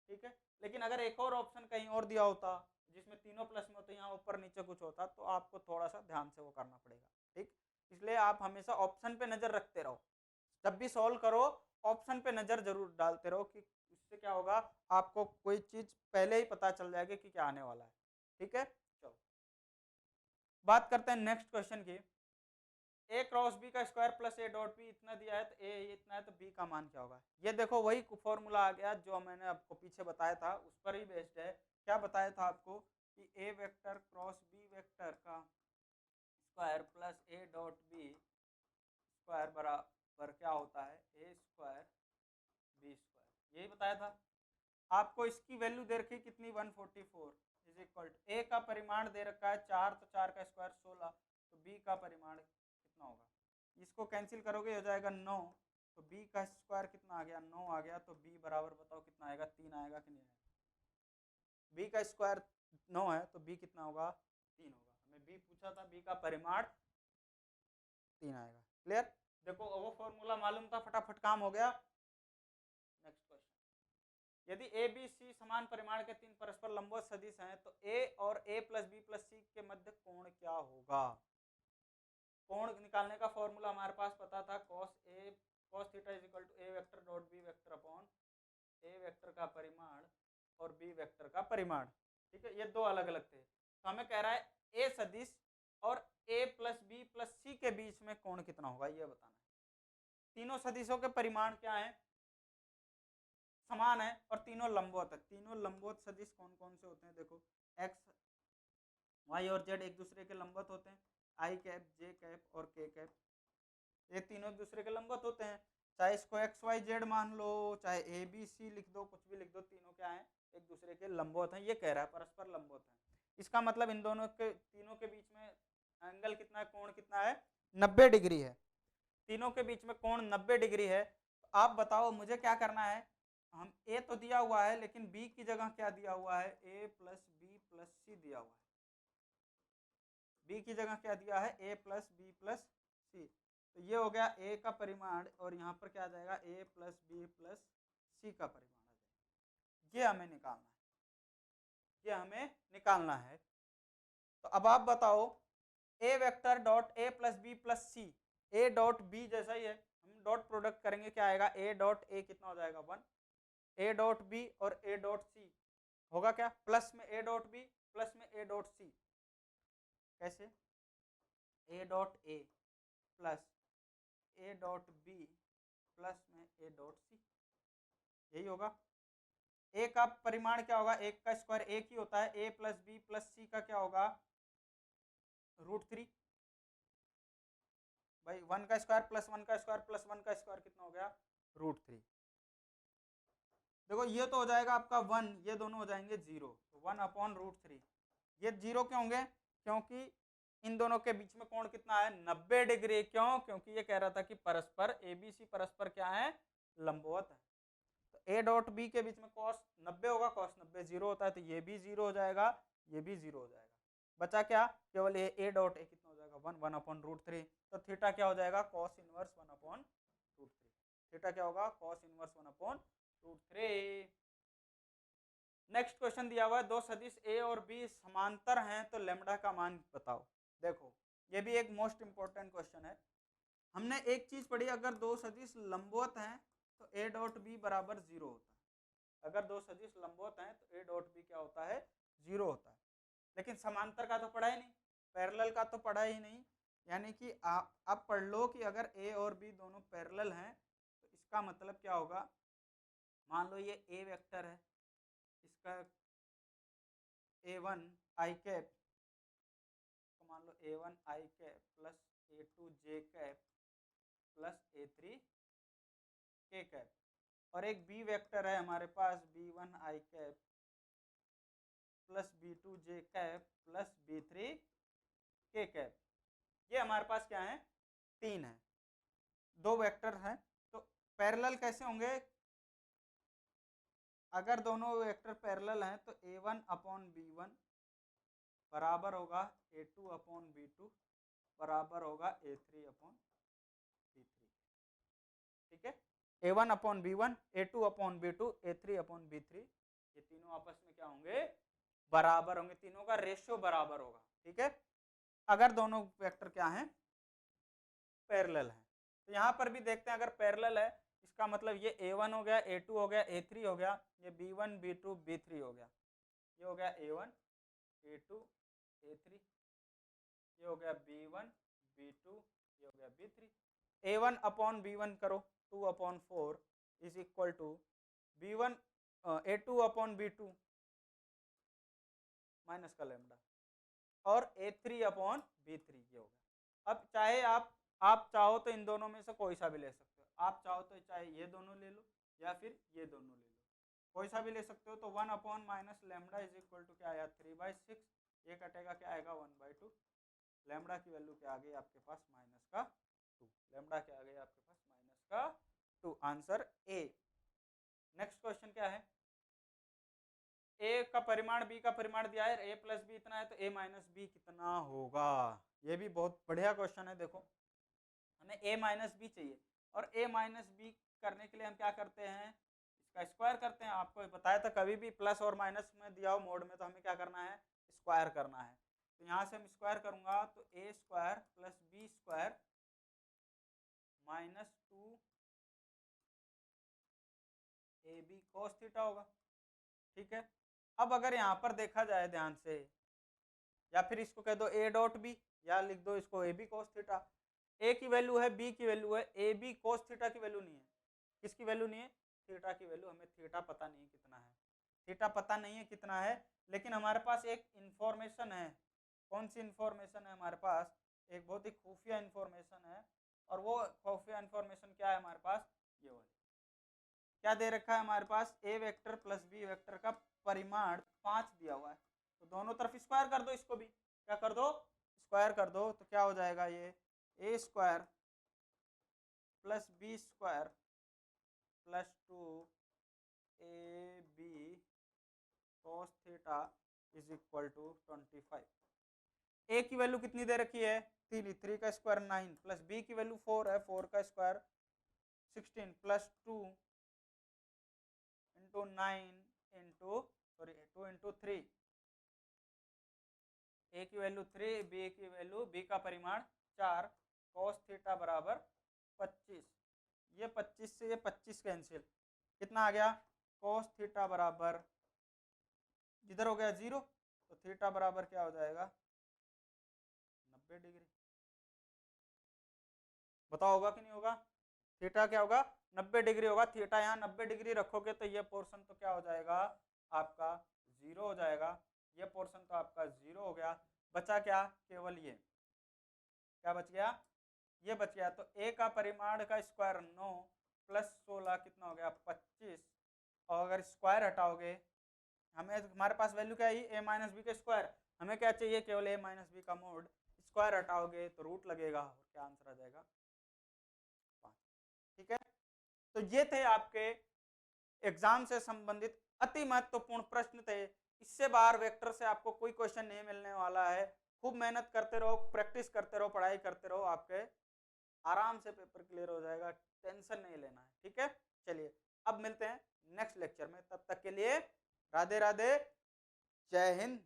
ठीक है। लेकिन अगर एक और ऑप्शन कहीं और दिया होता जिसमें तीनों प्लस में होते, यहाँ ऊपर नीचे कुछ होता, तो आपको थोड़ा सा ध्यान से वो करना पड़ेगा, ठीक। इसलिए आप हमेशा ऑप्शन पे नजर रखते रहो, जब भी सॉल्व करो ऑप्शन पे नजर जरूर डालते रहो, कि इससे क्या होगा, आपको कोई चीज पहले ही पता चल जाएगी कि क्या आने वाला है, ठीक है। चलो बात करते हैं नेक्स्ट क्वेश्चन की, ए क्रॉस बी का square plus A dot B इतना दिया है, तो ए इतना है, तो बी का मान क्या होगा। ये देखो वही फॉर्मूला आ गया जो मैंने आपको पीछे बताया था, उस पर ही बेस्ड है। क्या बताया था आपको कि A vector cross B vector का square plus A dot B square बराबर क्या होता है, ए स्क्वायर बी स्क्वायर, यही बताया था आपको। इसकी वैल्यू दे रखी कितनी, 144 इज इक्वल टू, ए का परिमाण दे रखा है 4, तो 4 का स्क्वायर 16, तो बी का परिमाण कितना होगा, इसको कैंसिल करोगे हो जाएगा 9, तो बी का स्क्वायर कितना आ गया, 9 आ गया, तो बी बराबर बताओ कितना आएगा, 3 आएगा कि नहीं आएगा। बी का स्क्वायर 9 है तो बी कितना होगा, 3 होगा। हमें बी पूछा था, बी का परिमाण 3 आएगा। क्लियर। देखो वो फॉर्मूला मालूम था, फटाफट काम हो गया। नेक्स्ट क्वेश्चन, यदि ए बी सी समान परिमाण के 3 परस्पर लंबवत सदिश हैं तो ए और ए प्लस बी प्लस सी के मध्य कोण क्या होगा। कोण निकालने का फॉर्मूला हमारे पास पता था, cos theta is equal to A vector dot B vector upon A vector का परिमाण और बी वेक्टर का परिमाण। ठीक है, ये दो अलग अलग थे, तो हमें कह रहा है ए सदिश और ए प्लस बी प्लस सी के बीच में कोण कितना होगा, ये बताना है। तीनों सदिशों के परिमाण क्या है, समान है, और तीनों लंबवत है। तीनों लंबवत सदिश कौन कौन से होते हैं, देखो एक्स वाई और जेड एक दूसरे के लंबवत होते हैं, आई कैप जे कैप और के कैप, ये तीनों एक दूसरे के लंबवत होते हैं। चाहे इसको एक्स वाई जेड मान लो, चाहे ए बी सी लिख दो, कुछ भी लिख दो, तीनों क्या है, एक दूसरे के लंबवत हैं। ये कह रहा है परस्पर लंबवत हैं, इसका मतलब इन दोनों के, तीनों के बीच में एंगल कितना है, कोण कितना है, 90 डिग्री है। तीनों के बीच में कोण 90 डिग्री है। तो आप बताओ मुझे क्या करना है, हम ए तो दिया हुआ है, लेकिन बी की जगह क्या दिया हुआ है, ए प्लस बी प्लस सी दिया हुआ है। बी की जगह क्या दिया है, ए प्लस बी प्लस सी, तो ये हो गया ए का परिमाण, और यहाँ पर क्या आ जाएगा, ए प्लस बी प्लस सी का परिमाण आ जाएगा। ये हमें निकालना है, ये हमें निकालना है। तो अब आप बताओ, A vector dot A plus B plus C, A dot B जैसा ही है, हम डॉट प्रोडक्ट करेंगे, क्या आएगा, ए डॉट ए कितना हो जाएगा 1, ए डॉट बी और ए डॉट सी होगा क्या, प्लस में ए डॉट बी प्लस में ए डॉट सी, कैसे, A dot A plus A dot B plus में ए डॉट सी, यही होगा। ए का परिमाण क्या होगा, एक का स्क्वायर एक ही होता है, ए प्लस बी प्लस सी का क्या होगा, √3, भाई 1 का स्क्वायर प्लस 1 का स्क्वायर प्लस 1 का स्क्वायर कितना हो गया, √3। देखो ये तो हो जाएगा आपका 1, ये दोनों हो जाएंगे 0, तो 1/√3। ये 0 क्यों होंगे, क्योंकि इन दोनों के बीच में कोण कितना है, 90 डिग्री। क्यों, क्योंकि ये कह रहा था कि परस्पर एबीसी परस्पर क्या है, लंबवत है। तो ए डॉट बी के बीच में cos 90 होगा, cos 90 0 होता है, तो ये भी 0 हो जाएगा, ये भी 0 हो जाएगा। बचा क्या, केवल ए डॉट ए कितना हो जाएगा, 1/√3। तो थीटा क्या हो जाएगा, cos इनवर्स 1/√3। थीटा क्या होगा, cos इनवर्स 1/√3। नेक्स्ट क्वेश्चन दिया हुआ है, दो सदिश ए और बी समांतर हैं तो लैम्डा का मान बताओ। देखो ये भी एक मोस्ट इंपॉर्टेंट क्वेश्चन है। हमने एक चीज पढ़ी, अगर दो सदिश लंबवत हैं तो ए डॉट बी बराबर 0 होता है। अगर दो सदिश लंबवत हैं तो ए डॉट बी क्या होता है, 0 होता है। लेकिन समांतर का तो पढ़ा ही नहीं, पैरेलल का तो पढ़ा ही नहीं। यानी कि आप पढ़ लो कि अगर ए और बी दोनों पैरेलल हैं तो इसका मतलब क्या होगा, मान लो ये ए वेक्टर है, इसका a1 आई कैप, तो मान लो a1 आई कैप प्लस a2 जे कैप प्लस a3 के कैप, और एक बी वेक्टर है हमारे पास b1 आई कैप प्लस b2 जे कैप प्लस b3 के कैप। ये हमारे पास क्या है, 3 है, दो वेक्टर हैं। तो पैरेलल कैसे होंगे, अगर दोनों वेक्टर पैरेलल हैं तो a1/b1 बराबर होगा a2/b2 बराबर होगा a3/b3। ठीक है, a1/b1 a2/b2 a3/b3, ये तीनों आपस में क्या होंगे, बराबर होंगे, तीनों का रेशियो बराबर होगा। ठीक है, अगर दोनों वेक्टर क्या हैं, पैरेलल हैं। तो यहाँ पर भी देखते हैं, अगर पैरेलल है इसका मतलब ये a1 हो गया, a2 हो गया, a3 हो गया, ये b1 b2 b3 हो गया, ये हो गया a1 a2 a3, ये हो गया b1 b2, ये हो गया b3। a1/b1 करो, 2/4 is equal to b1 a2/b2 minus का लैम्डा और a3/b3, ये हो गया। अब चाहे आप आप चाहो तो इन दोनों में से कोई सा भी ले सकते हो, आप चाहो तो चाहे ये दोनों ले लो या फिर ये दोनों ले लो, कोई सा भी ले सकते हो। तो 1 minus lambda is equal to क्या आया 3/6, ये कटेगा क्या आएगा 1/2, लेमडा की वैल्यू क्या आ गई आपके पास -2, लेमडा क्या आ गई आपके पास -2, आंसर ए। नेक्स्ट क्वेश्चन क्या है, ए का परिमाण बी का परिमाण दिया है, ए प्लस बी इतना है तो ए माइनस बी कितना होगा। ये भी बहुत बढ़िया क्वेश्चन है। देखो हमें ए माइनस बी चाहिए और ए माइनस बी करने के लिए हम क्या करते हैं, इसका स्क्वायर करते हैं। आपको बताया था कभी भी प्लस और माइनस में दिया हो मोड में तो हमें क्या करना है, स्क्वायर करना है। तो यहाँ से हम स्क्वायर करूंगा तो A square plus B square -2 A B cos theta होगा। ठीक है, अब अगर यहाँ पर देखा जाए ध्यान से, या फिर इसको कह दो ए डॉट बी, या लिख दो इसको ए बी कॉस थीटा। ए की वैल्यू है, बी की वैल्यू है, ए बी कॉस थीटा की वैल्यू नहीं है। किसकी वैल्यू नहीं है, थीटा की वैल्यू। हमें थीटा पता नहीं है कितना है, थीटा पता नहीं है कितना है, लेकिन हमारे पास एक इंफॉर्मेशन है। कौन सी इंफॉर्मेशन है हमारे पास, एक बहुत ही खुफिया इंफॉर्मेशन है। और वो खुफिया इंफॉर्मेशन क्या है हमारे पास, ये वाली क्या दे रखा है हमारे पास, ए वेक्टर प्लस बी वेक्टर का परिमाण 5 दिया हुआ है। तो दोनों तरफ स्क्वायर कर दो, इसको भी क्या कर दो, स्क्वायर कर दो। तो क्या हो जाएगा, ये A square plus B square plus 2 A B cos theta is equal to 25। A की वैल्यू कितनी दे रखी है, 3 का स्क्वायर 9 प्लस बी की वैल्यू 4 है, 4 का square 16 plus 2 into 9 into 2 into 3, A की वैल्यू 3, बी की वैल्यू, बी का परिमाण 4, कॉस थीटा बराबर 25। ये 25 से ये 25 कैंसिल, कितना आ गया, कॉस थीटा बराबर जिधर हो गया 0, तो थीटा बराबर क्या हो जाएगा 90 डिग्री। बताओ होगा कि नहीं होगा, थीटा क्या होगा 90 डिग्री होगा। थीटा यहाँ 90 डिग्री रखोगे तो ये पोर्शन तो क्या हो जाएगा आपका 0 हो जाएगा, ये पोर्शन तो आपका 0 हो गया। बचा क्या, केवल ये क्या बच गया, ये बच गया। तो ए का परिमाण का स्क्वायर 9 प्लस 16 कितना हो गया 25, और अगर स्क्वायर हटाओगे, हमें हमारे पास वैल्यू क्या है ए माइनस बी का स्क्वायर, हमें क्या चाहिए केवल ए माइनस बी का मोड। स्क्वायर हटाओगे तो रूट लगेगा और क्या आंसर आ जाएगा 5। ठीक है, तो ये थे आपके एग्जाम से संबंधित अति महत्वपूर्ण प्रश्न थे। इससे बाहर वेक्टर से आपको कोई क्वेश्चन नहीं मिलने वाला है। खूब मेहनत करते रहो, प्रैक्टिस करते रहो, पढ़ाई करते रहो, आपके आराम से पेपर क्लियर हो जाएगा, टेंशन नहीं लेना है। ठीक है, चलिए अब मिलते हैं नेक्स्ट लेक्चर में, तब तक के लिए राधे राधे, जय हिंद।